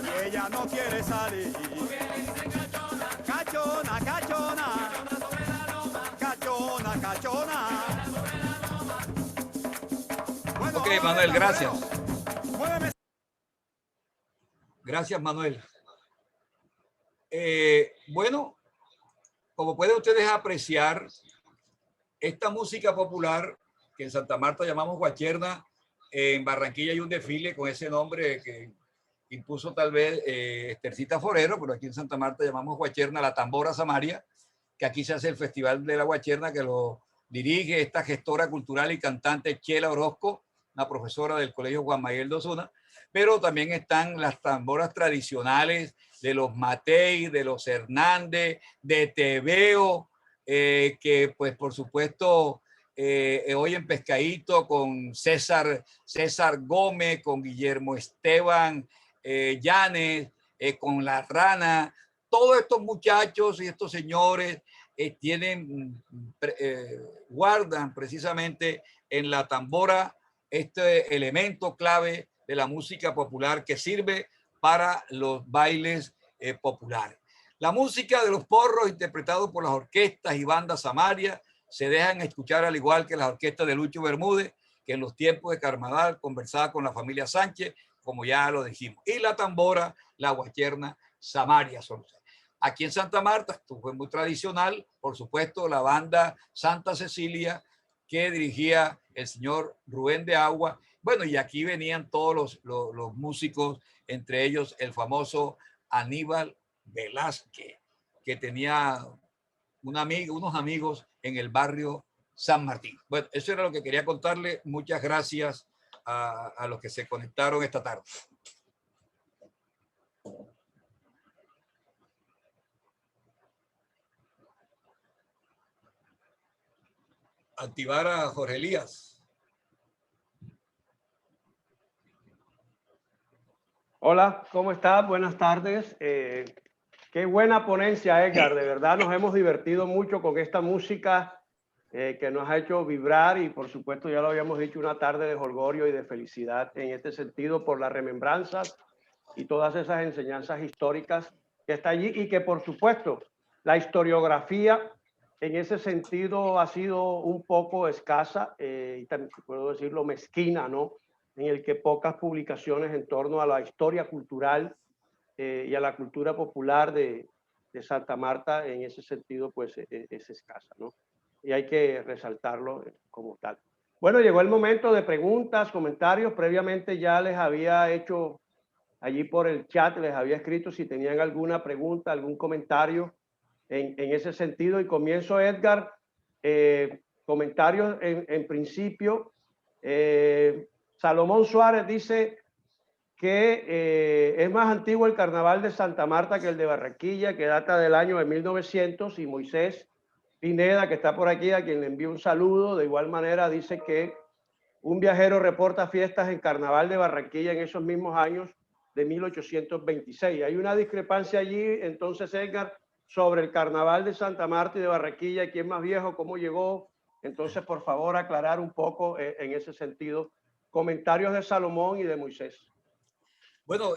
Y ella no quiere salir. Cachona, cachona. Cachona, cachona. Bueno, Ok, Manuel, gracias. muéveme. Gracias, Manuel. Bueno, como pueden ustedes apreciar, esta música popular que en Santa Marta llamamos guacherna, en Barranquilla hay un desfile con ese nombre que impuso tal vez Estercita Forero, pero aquí en Santa Marta llamamos guacherna la Tambora Samaria, que aquí se hace el Festival de la Guacherna, que lo dirige esta gestora cultural y cantante Chela Orozco, una profesora del Colegio Juan Mayel de Osuna, pero también están las tamboras tradicionales de los Matei, de los Hernández, de Tebeo, que pues por supuesto hoy en Pescadito con César Gómez, con Guillermo Esteban Llanes, con La Rana. Todos estos muchachos y estos señores guardan precisamente en la tambora este elemento clave de la música popular que sirve para los bailes populares. La música de los porros, interpretado por las orquestas y bandas Samaria, se dejan escuchar al igual que las orquestas de Lucho Bermúdez, que en los tiempos de Carnaval conversaba con la familia Sánchez, como ya lo dijimos. Y la tambora, la guacherna Samaria. Aquí en Santa Marta, esto fue muy tradicional, por supuesto, la banda Santa Cecilia, que dirigía el señor Rubén de Agua. Bueno, y aquí venían todos los músicos, entre ellos el famoso Aníbal Velázquez, que tenía unos amigos en el barrio San Martín. Bueno, eso era lo que quería contarle. Muchas gracias a los que se conectaron esta tarde. Activar a Jorge Elías. Hola, ¿cómo estás? Buenas tardes. Qué buena ponencia, Edgar. De verdad nos hemos divertido mucho con esta música que nos ha hecho vibrar y por supuesto ya lo habíamos dicho, una tarde de jolgorio y de felicidad en este sentido por las remembranzas y todas esas enseñanzas históricas que está allí y que por supuesto la historiografía en ese sentido ha sido un poco escasa y también puedo decirlo mezquina, ¿no? En el que pocas publicaciones en torno a la historia cultural y a la cultura popular de Santa Marta en ese sentido pues es escasa, ¿no? Y hay que resaltarlo como tal. Bueno, llegó el momento de preguntas, comentarios. Previamente ya les había hecho allí por el chat, les había escrito si tenían alguna pregunta, algún comentario en ese sentido. Y comienzo, Edgar. Comentarios en principio. Salomón Suárez dice que es más antiguo el carnaval de Santa Marta que el de Barranquilla, que data del año de 1900, y Moisés Pineda, que está por aquí, a quien le envío un saludo, de igual manera dice que un viajero reporta fiestas en Carnaval de Barranquilla en esos mismos años de 1826. Hay una discrepancia allí, entonces, Edgar, sobre el Carnaval de Santa Marta y de Barranquilla, quién más viejo, cómo llegó. Entonces, por favor, aclarar un poco en ese sentido. Comentarios de Salomón y de Moisés. Bueno,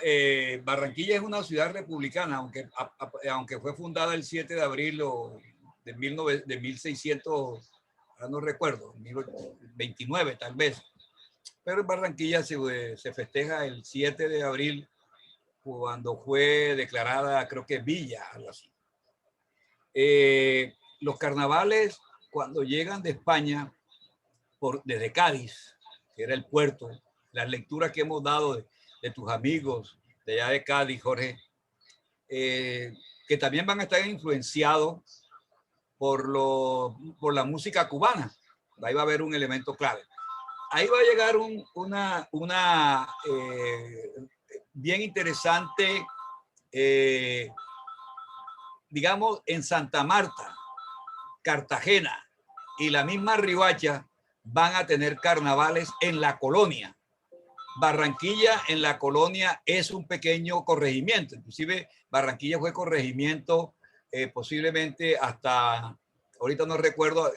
Barranquilla es una ciudad republicana, aunque fue fundada el 7 de abril de 1600, no recuerdo, 29 tal vez. Pero en Barranquilla se festeja el 7 de abril cuando fue declarada, creo que villa, algo así. Los carnavales, cuando llegan de España, desde Cádiz, que era el puerto, las lecturas que hemos dado de tus amigos de allá de Cádiz, Jorge, que también van a estar influenciados por la música cubana. Ahí va a haber un elemento clave. Ahí va a llegar una bien interesante, digamos, en Santa Marta, Cartagena y la misma Riohacha van a tener carnavales en la colonia. Barranquilla en la colonia es un pequeño corregimiento. Inclusive Barranquilla fue corregimiento posiblemente hasta, ahorita no recuerdo,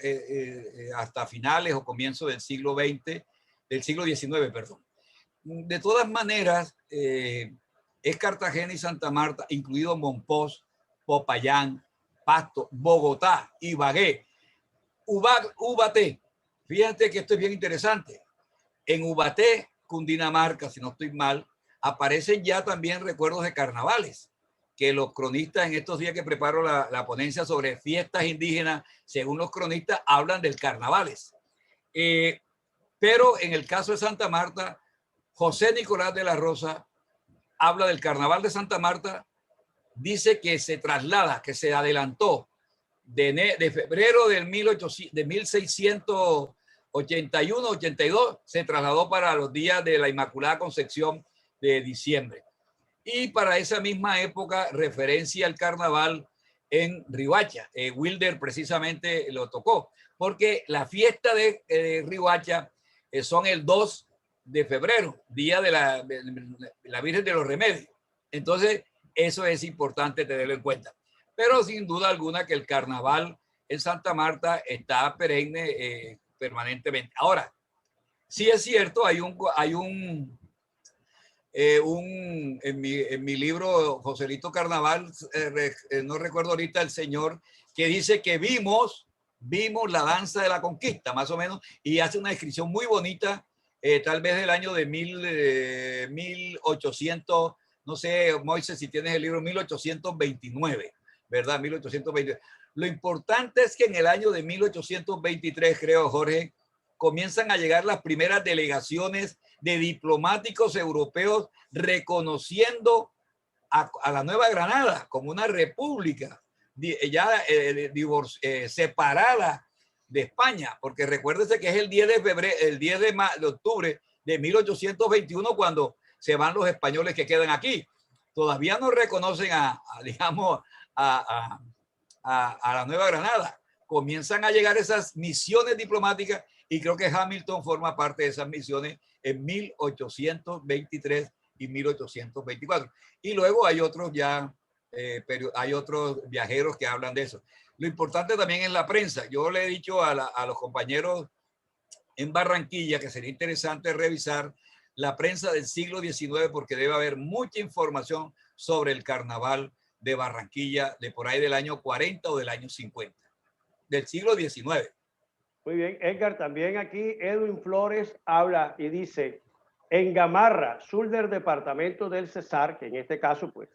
hasta finales o comienzos del siglo XX, del siglo XIX, perdón. De todas maneras, es Cartagena y Santa Marta, incluido Monpós, Popayán, Pasto, Bogotá, Ibagué, Ubaté. Fíjate que esto es bien interesante. En Ubaté, Cundinamarca, si no estoy mal, aparecen ya también recuerdos de carnavales, que los cronistas en estos días que preparo la ponencia sobre fiestas indígenas, según los cronistas, hablan del carnavales. Pero en el caso de Santa Marta, José Nicolás de la Rosa habla del carnaval de Santa Marta, dice que se traslada, que se adelantó de febrero de 1681-82, se trasladó para los días de la Inmaculada Concepción de diciembre. Y para esa misma época referencia al carnaval en Riohacha. Wilder precisamente lo tocó, porque la fiesta de Riohacha son el 2 de febrero, día de la Virgen de los Remedios. Entonces, eso es importante tenerlo en cuenta. Pero sin duda alguna que el carnaval en Santa Marta está perenne permanentemente. Ahora, sí es cierto, en mi libro Joselito Carnaval, no recuerdo ahorita el señor, que dice que vimos la danza de la conquista, más o menos, y hace una descripción muy bonita, tal vez del año de 1800, no sé, Moisés, si tienes el libro, 1829, ¿verdad? 1829. Lo importante es que en el año de 1823, creo, Jorge, comienzan a llegar las primeras delegaciones de diplomáticos europeos reconociendo a la Nueva Granada como una república ya separada de España, porque recuérdese que es el 10 de febrero, el 10 de octubre de 1821 cuando se van los españoles que quedan aquí. Todavía no reconocen digamos, a la Nueva Granada. Comienzan a llegar esas misiones diplomáticas y creo que Hamilton forma parte de esas misiones en 1823 y 1824. Y luego hay otros hay otros viajeros que hablan de eso. Lo importante también es la prensa. Yo le he dicho a los compañeros en Barranquilla que sería interesante revisar la prensa del siglo XIX porque debe haber mucha información sobre el carnaval de Barranquilla de por ahí del año 40 o del año 50, del siglo XIX. Muy bien, Edgar, también aquí Edwin Flores habla y dice, en Gamarra, sur del departamento del Cesar, que en este caso, pues,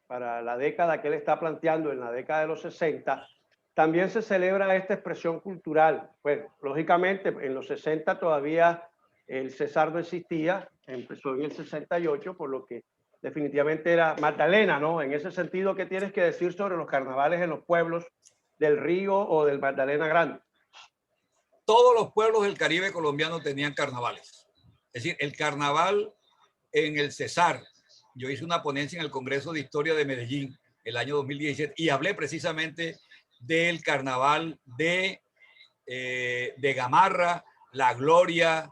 para la década que él está planteando, en la década de los 60, también se celebra esta expresión cultural. Bueno, lógicamente, en los 60 todavía el Cesar no existía, empezó en el 68, por lo que definitivamente era Magdalena, ¿no? En ese sentido, ¿qué tienes que decir sobre los carnavales en los pueblos del Río o del Magdalena Grande? Todos los pueblos del Caribe colombiano tenían carnavales. Es decir, el carnaval en el Cesar. Yo hice una ponencia en el Congreso de Historia de Medellín el año 2017 y hablé precisamente del carnaval de Gamarra, La Gloria,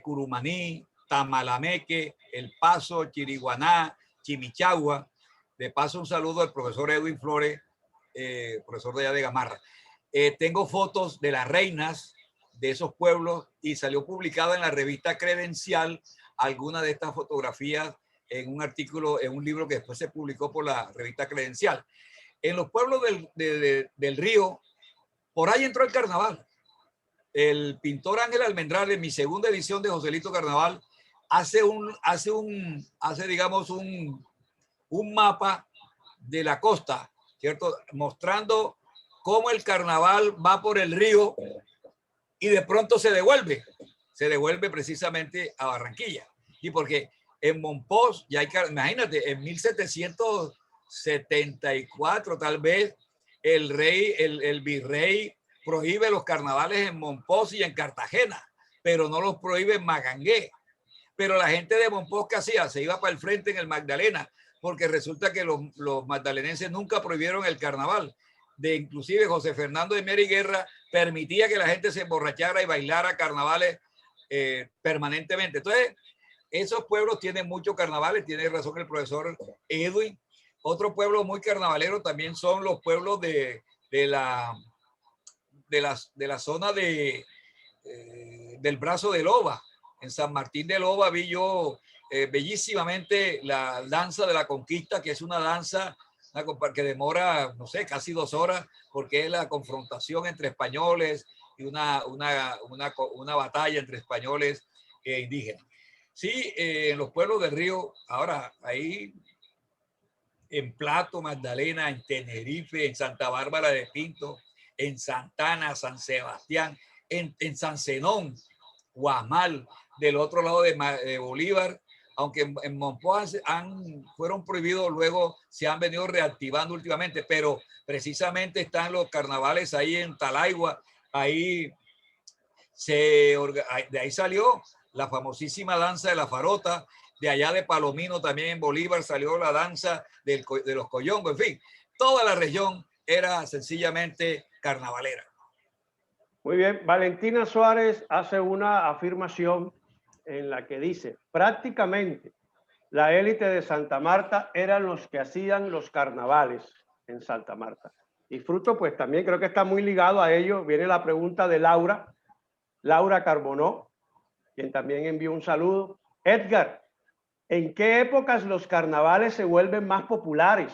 Curumaní, Tamalameque, El Paso, Chiriguaná, Chimichagua. De paso, un saludo al profesor Edwin Flores, profesor de allá de Gamarra. Tengo fotos de las reinas de esos pueblos y salió publicada en la revista Credencial alguna de estas fotografías en un artículo, en un libro que después se publicó por la revista Credencial. En los pueblos del Río, por ahí entró el carnaval. El pintor Ángel Almendral, en mi segunda edición de Joselito Carnaval, hace digamos, un mapa de la costa, ¿cierto? Mostrando cómo el carnaval va por el río y de pronto se devuelve precisamente a Barranquilla. Y porque en Monpós ya hay, imagínate, en 1774 tal vez el virrey prohíbe los carnavales en Monpós y en Cartagena, pero no los prohíbe en Magangué. Pero la gente de Monpós, ¿qué hacía? Se iba para el frente en el Magdalena, porque resulta que los magdalenenses nunca prohibieron el carnaval. Inclusive José Fernando de Mier y Guerra permitía que la gente se emborrachara y bailara carnavales permanentemente. Entonces, esos pueblos tienen muchos carnavales, tiene razón el profesor Edwin. Otro pueblo muy carnavalero también son los pueblos de la zona del Brazo de Loba. En San Martín de Loba vi yo bellísimamente la danza de la conquista, que es una danza que demora, no sé, casi 2 horas, porque es la confrontación entre españoles y una batalla entre españoles e indígenas. Sí, en los pueblos del río, ahora ahí en Plato, Magdalena, en Tenerife, en Santa Bárbara de Pinto, en Santana, San Sebastián, en San Zenón, Guamal, del otro lado de Bolívar, aunque en Mompox fueron prohibidos, luego se han venido reactivando últimamente, pero precisamente están los carnavales ahí en Talaigua, ahí de ahí salió la famosísima danza de la farota, de allá de Palomino también en Bolívar salió la danza de los coyongos, en fin, toda la región era sencillamente carnavalera. Muy bien, Valentina Suárez hace una afirmación en la que dice, prácticamente la élite de Santa Marta eran los que hacían los carnavales en Santa Marta. Y fruto, pues también creo que está muy ligado a ello, viene la pregunta de Laura Carbonó, quien también envió un saludo. Edgar, ¿en qué épocas los carnavales se vuelven más populares?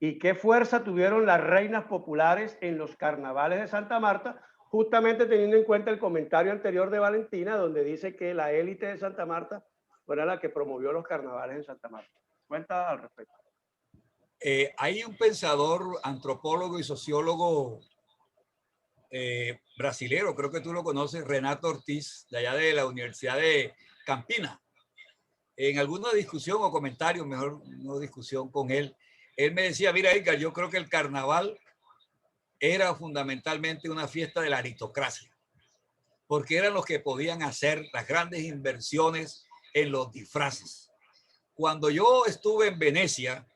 ¿Y qué fuerza tuvieron las reinas populares en los carnavales de Santa Marta? Justamente teniendo en cuenta el comentario anterior de Valentina, donde dice que la élite de Santa Marta fue la que promovió los carnavales en Santa Marta. Cuenta al respecto. Hay un pensador, antropólogo y sociólogo brasilero, creo que tú lo conoces, Renato Ortiz, de allá de la Universidad de Campina. En alguna discusión o comentario, mejor no discusión con él me decía, mira, Edgar, yo creo que el carnaval era fundamentalmente una fiesta de la aristocracia, porque eran los que podían hacer las grandes inversiones en los disfraces. Cuando yo estuve en Venecia,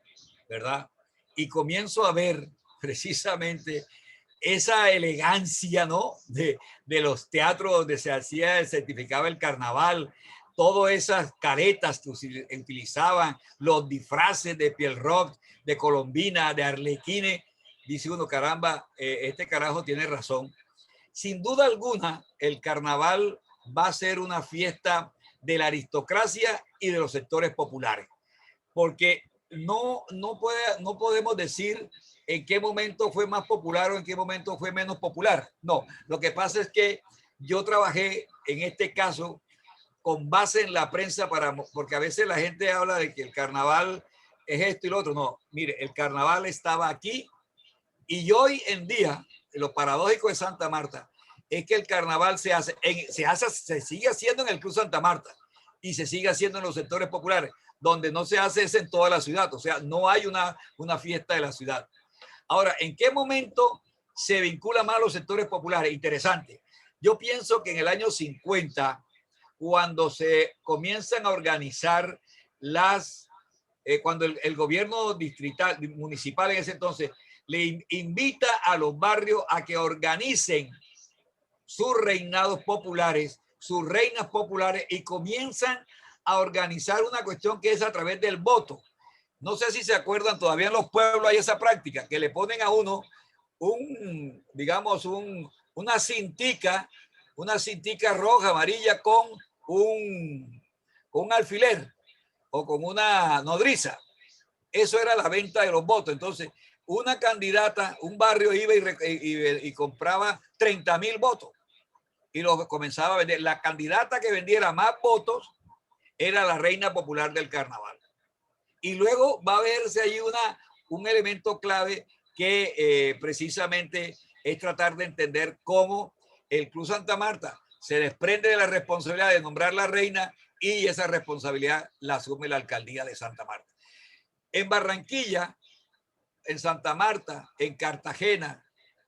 ¿verdad? Y comienzo a ver precisamente esa elegancia, ¿no? De los teatros donde se certificaba el carnaval, todas esas caretas que utilizaban, los disfraces de Pierrot, de Colombina, de Arlequine, dice uno, caramba, este carajo tiene razón. Sin duda alguna, el carnaval va a ser una fiesta de la aristocracia y de los sectores populares, porque no podemos decir en qué momento fue más popular o en qué momento fue menos popular. No, lo que pasa es que yo trabajé en este caso con base en la prensa, porque a veces la gente habla de que el carnaval es esto y lo otro. No, mire, el carnaval estaba aquí y hoy en día, lo paradójico de Santa Marta es que el carnaval se sigue haciendo en el Club Santa Marta y se sigue haciendo en los sectores populares, donde no se hace eso en toda la ciudad. O sea, no hay una fiesta de la ciudad. Ahora, ¿en qué momento se vincula más a los sectores populares? Interesante. Yo pienso que en el año 50, cuando se comienzan a organizar cuando el gobierno distrital, municipal en ese entonces, le invita a los barrios a que organicen sus reinados populares, sus reinas populares, y comienzan a organizar una cuestión que es a través del voto. No sé si se acuerdan, todavía en los pueblos hay esa práctica, que le ponen a uno una cintica roja, amarilla con un alfiler o con una nodriza. Eso era la venta de los votos. Entonces, una candidata, un barrio iba y compraba 30,000 votos y los comenzaba a vender. La candidata que vendiera más votos era la reina popular del carnaval. Y luego va a verse ahí un elemento clave que precisamente es tratar de entender cómo el Club Santa Marta se desprende de la responsabilidad de nombrar la reina y esa responsabilidad la asume la alcaldía de Santa Marta. En Barranquilla, en Santa Marta, en Cartagena,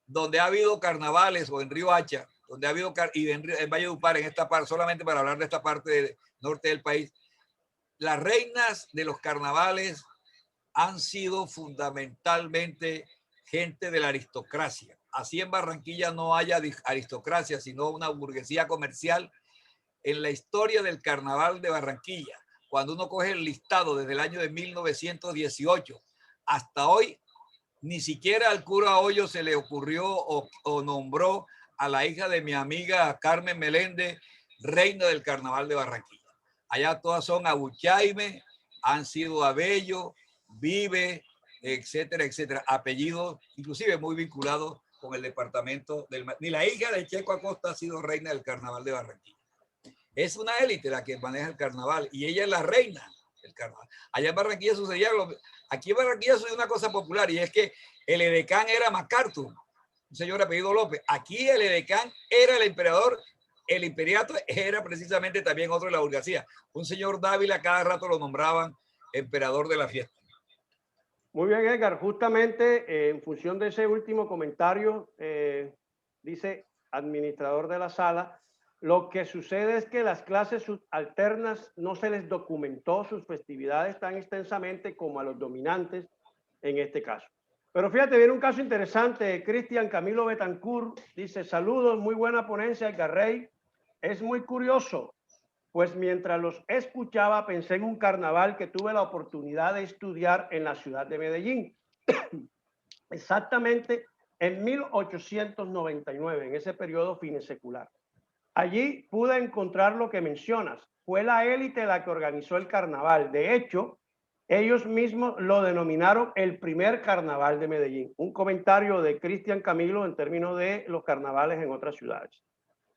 donde ha habido carnavales, o en Riohacha, donde ha habido, y en Valledupar, en esta parte, solamente para hablar de esta parte del norte del país, las reinas de los carnavales han sido fundamentalmente gente de la aristocracia. Así en Barranquilla no haya aristocracia, sino una burguesía comercial. En la historia del carnaval de Barranquilla, cuando uno coge el listado desde el año de 1918 hasta hoy ni siquiera al cura Hoyo se le ocurrió o nombró a la hija de mi amiga Carmen Meléndez reina del Carnaval de Barranquilla. Allá todas son Abuchaime, han sido Abello, Vive, etcétera, etcétera. Apellidos, inclusive muy vinculados con el departamento del... Ni la hija de Checo Acosta ha sido reina del Carnaval de Barranquilla. Es una élite la que maneja el carnaval y ella es la reina del carnaval. Allá en Barranquilla sucedía aquí en Barranquilla sucedió una cosa popular y es que el edecán era MacArthur, un señor apellido López. Aquí el edecán era el emperador, el imperiato era precisamente también otro de la burguesía. Un señor Dávila cada rato lo nombraban emperador de la fiesta. Muy bien, Edgar. Justamente en función de ese último comentario, dice administrador de la sala, lo que sucede es que las clases subalternas no se les documentó sus festividades tan extensamente como a los dominantes en este caso. Pero fíjate, viene un caso interesante. Cristian Camilo Betancourt dice, saludos, muy buena ponencia, Edgar Rey. Es muy curioso, pues mientras los escuchaba pensé en un carnaval que tuve la oportunidad de estudiar en la ciudad de Medellín. Exactamente en 1899, en ese periodo finesecular. Allí pude encontrar lo que mencionas. Fue la élite la que organizó el carnaval. De hecho, ellos mismos lo denominaron el primer carnaval de Medellín. Un comentario de Cristian Camilo en términos de los carnavales en otras ciudades.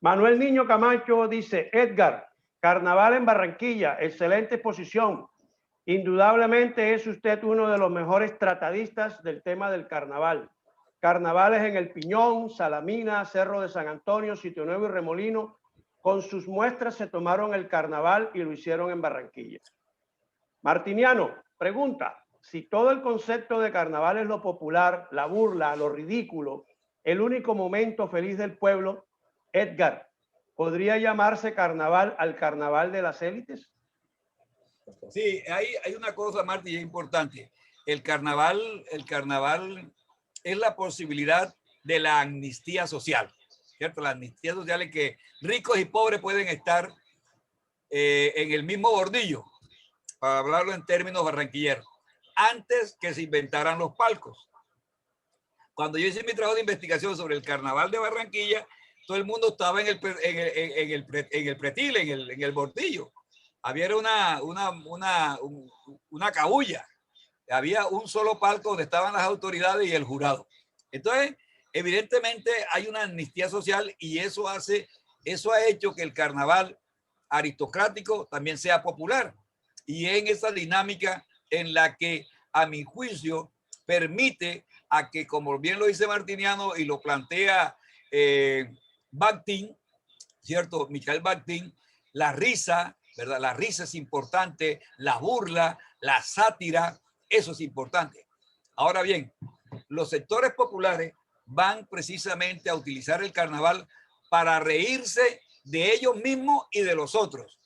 Manuel Niño Camacho dice, Edgar, carnaval en Barranquilla, excelente exposición. Indudablemente es usted uno de los mejores tratadistas del tema del carnaval. Carnavales en El Piñón, Salamina, Cerro de San Antonio, Sitio Nuevo y Remolino, con sus muestras se tomaron el carnaval y lo hicieron en Barranquilla. Martiniano pregunta, si todo el concepto de carnaval es lo popular, la burla, lo ridículo, el único momento feliz del pueblo, Edgar, ¿podría llamarse carnaval al carnaval de las élites? Sí, hay una cosa, Martí, importante. El carnaval es la posibilidad de la amnistía social, ¿cierto? La amnistía social es que ricos y pobres pueden estar en el mismo bordillo, para hablarlo en términos barranquilleros, antes que se inventaran los palcos. Cuando yo hice mi trabajo de investigación sobre el carnaval de Barranquilla, todo el mundo estaba en el pretil, en el bordillo. Había una cabulla. Había un solo palco donde estaban las autoridades y el jurado. Entonces, evidentemente hay una amnistía social y eso ha hecho que el carnaval aristocrático también sea popular. Y en esa dinámica en la que, a mi juicio, permite a que, como bien lo dice Martiniano y lo plantea Bakhtin, ¿cierto? Michael Bakhtin, la risa, ¿verdad? La risa es importante, la burla, la sátira, eso es importante. Ahora bien, los sectores populares van precisamente a utilizar el carnaval para reírse de ellos mismos y de los otros.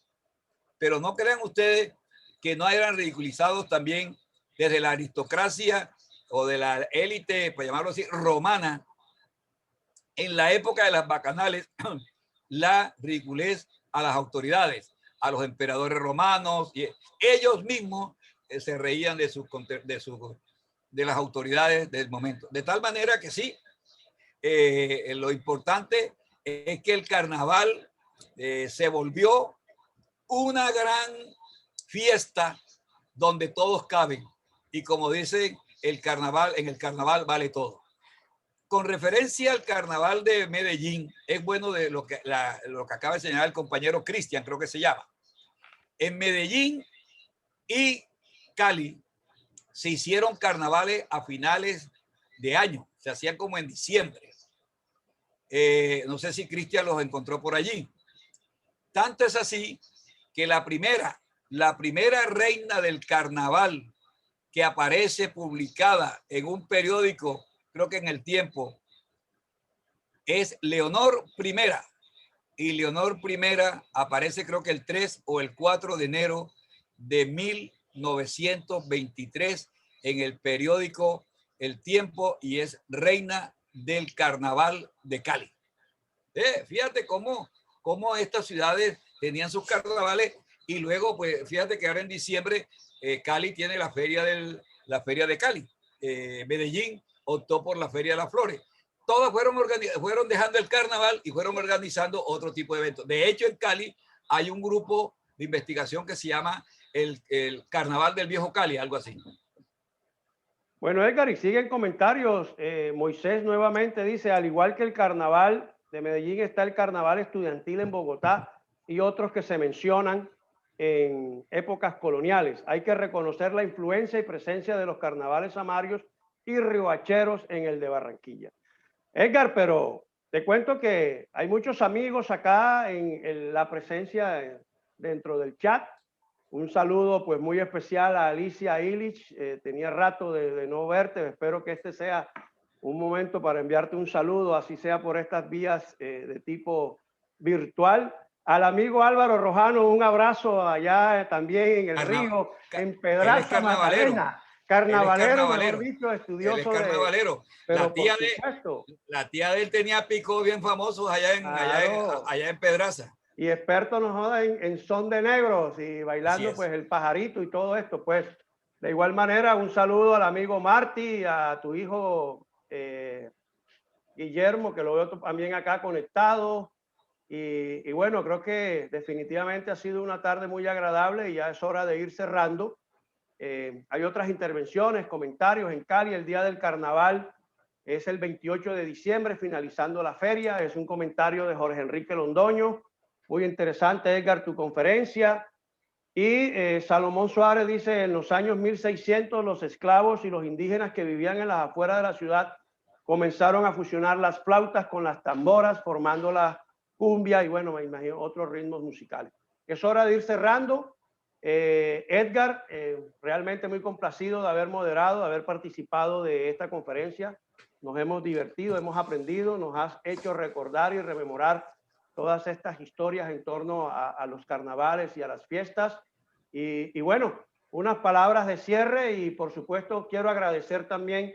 Pero no crean ustedes que no eran ridiculizados también desde la aristocracia o de la élite, para llamarlo así, romana, en la época de las bacanales, la ridiculez a las autoridades, a los emperadores romanos, y ellos mismos se reían de las autoridades del momento. De tal manera que sí, lo importante es que el carnaval se volvió una gran fiesta donde todos caben. Y como dice el carnaval, en el carnaval vale todo. Con referencia al carnaval de Medellín, es bueno de lo que acaba de señalar el compañero Cristian, creo que se llama. En Medellín y Cali se hicieron carnavales a finales de año, se hacían como en diciembre. No sé si Cristian los encontró por allí. Tanto es así que la primera reina del carnaval que aparece publicada en un periódico, creo que en El Tiempo, es Leonor I. Y Leonor I aparece creo que el 3 o el 4 de enero de 1923 en el periódico El Tiempo y es reina del carnaval de Cali. Fíjate cómo estas ciudades tenían sus carnavales y luego, pues fíjate que ahora en diciembre Cali tiene la feria de Cali. Medellín optó por la Feria de las Flores. Todas fueron dejando el carnaval y fueron organizando otro tipo de eventos. De hecho, en Cali hay un grupo de investigación que se llama el Carnaval del Viejo Cali, algo así. Bueno, Edgar, y siguen comentarios. Moisés nuevamente dice, al igual que el carnaval de Medellín, está el carnaval estudiantil en Bogotá y otros que se mencionan en épocas coloniales. Hay que reconocer la influencia y presencia de los carnavales samarios y riohacheros en el de Barranquilla. Edgar, pero te cuento que hay muchos amigos acá en la presencia dentro del chat. Un saludo pues muy especial a Alicia Illich. Tenía rato de no verte. Espero que este sea un momento para enviarte un saludo, así sea por estas vías de tipo virtual. Al amigo Álvaro Rojano, un abrazo allá también en el río, en Pedraza, Magdalena. Carnavalero, mejor dicho, estudioso. Él es carnavalero. Pero la tía de él tenía picos bien famosos allá en Pedraza. Y experto nos joda en son de negros y bailando pues el pajarito y todo esto. Pues de igual manera un saludo al amigo Marty, a tu hijo Guillermo, que lo veo también acá conectado. Y bueno, creo que definitivamente ha sido una tarde muy agradable y ya es hora de ir cerrando. Hay otras intervenciones, comentarios. En Cali el día del carnaval es el 28 de diciembre, finalizando la feria. Es un comentario de Jorge Enrique Londoño. Muy interesante, Edgar, tu conferencia. Y Salomón Suárez dice, en los años 1600 los esclavos y los indígenas que vivían en las afueras de la ciudad comenzaron a fusionar las flautas con las tamboras, formando la cumbia y bueno, me imagino otros ritmos musicales. Es hora de ir cerrando. Edgar, realmente muy complacido de haber moderado, de haber participado de esta conferencia. Nos hemos divertido, hemos aprendido, nos has hecho recordar y rememorar todas estas historias en torno a los carnavales y a las fiestas. Y bueno, unas palabras de cierre y por supuesto quiero agradecer también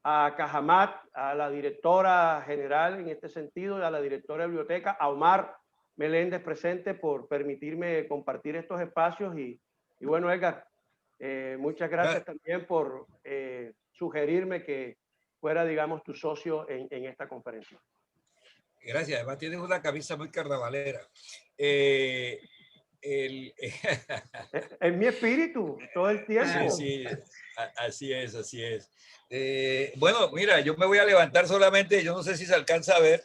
a Cajamat, a la directora general en este sentido, y a la directora de biblioteca, a Omar Meléndez presente por permitirme compartir estos espacios. Y bueno, Edgar, muchas gracias también por sugerirme que fuera, digamos, tu socio en esta conferencia. Gracias, además tienes una camisa muy carnavalera. En mi espíritu, todo el tiempo. Sí, así es, así es. Bueno, mira, yo me voy a levantar solamente, yo no sé si se alcanza a ver.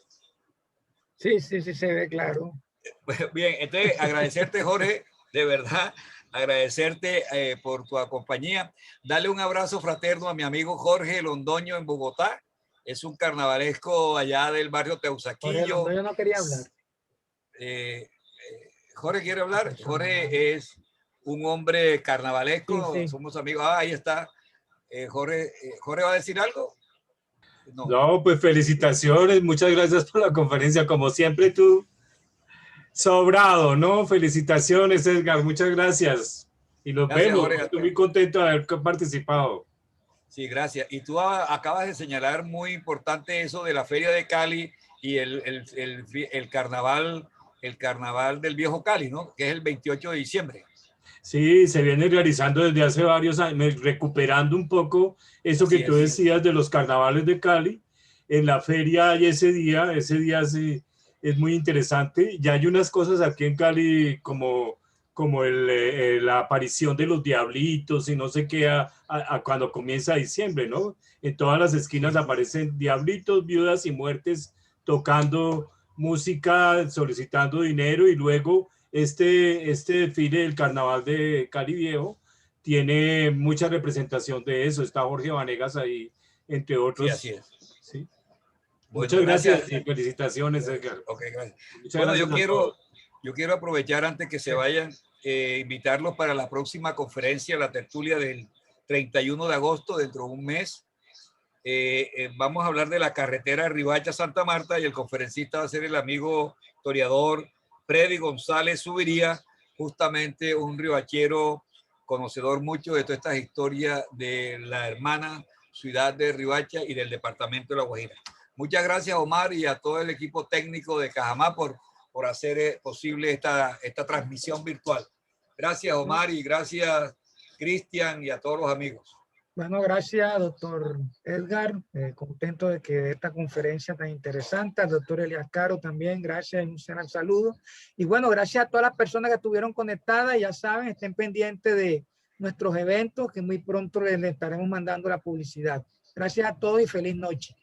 Sí, se ve claro. Bien, entonces agradecerte, Jorge, de verdad, agradecerte por tu compañía. Dale un abrazo fraterno a mi amigo Jorge Londoño en Bogotá. Es un carnavalesco allá del barrio Teusaquillo. Jorge, yo no quería hablar. Jorge quiere hablar. Jorge es un hombre carnavalesco. Sí. Somos amigos. Ahí está. Jorge va a decir algo. No, pues felicitaciones. Muchas gracias por la conferencia. Como siempre, tú sobrado, ¿no? Felicitaciones, Edgar. Muchas gracias. Y nos vemos. Jorge, estoy muy contento de haber participado. Sí, gracias. Y tú acabas de señalar muy importante eso de la Feria de Cali y el carnaval del Viejo Cali, ¿no? Que es el 28 de diciembre. Sí, se viene realizando desde hace varios años, recuperando un poco eso que tú decías de los carnavales de Cali. En la feria y ese día es muy interesante. Ya hay unas cosas aquí en Cali como la aparición de los diablitos y no sé qué cuando comienza diciembre, ¿no? En todas las esquinas aparecen diablitos, viudas y muertes tocando música, solicitando dinero, y luego este desfile del carnaval de Cali Viejo tiene mucha representación de eso. Está Jorge Vanegas ahí, entre otros. Sí, así es. ¿Sí? Bueno, muchas gracias y felicitaciones, Edgar. Okay, gracias. Bueno, yo quiero aprovechar antes que se vayan, invitarlos para la próxima conferencia, la tertulia del 31 de agosto, dentro de un mes. Vamos a hablar de la carretera de Riohacha-Santa Marta y el conferencista va a ser el amigo historiador Freddy González Subiría, justamente un riohachero conocedor mucho de todas estas historias de la hermana ciudad de Riohacha y del departamento de La Guajira. Muchas gracias, Omar, y a todo el equipo técnico de Cajamat por hacer posible esta transmisión virtual. Gracias, Omar, y gracias, Cristian, y a todos los amigos. Bueno, gracias, doctor Edgar. Contento de que esta conferencia tan interesante. Al doctor Elias Caro también, gracias y un gran saludo. Y bueno, gracias a todas las personas que estuvieron conectadas. Ya saben, estén pendientes de nuestros eventos, que muy pronto les estaremos mandando la publicidad. Gracias a todos y feliz noche.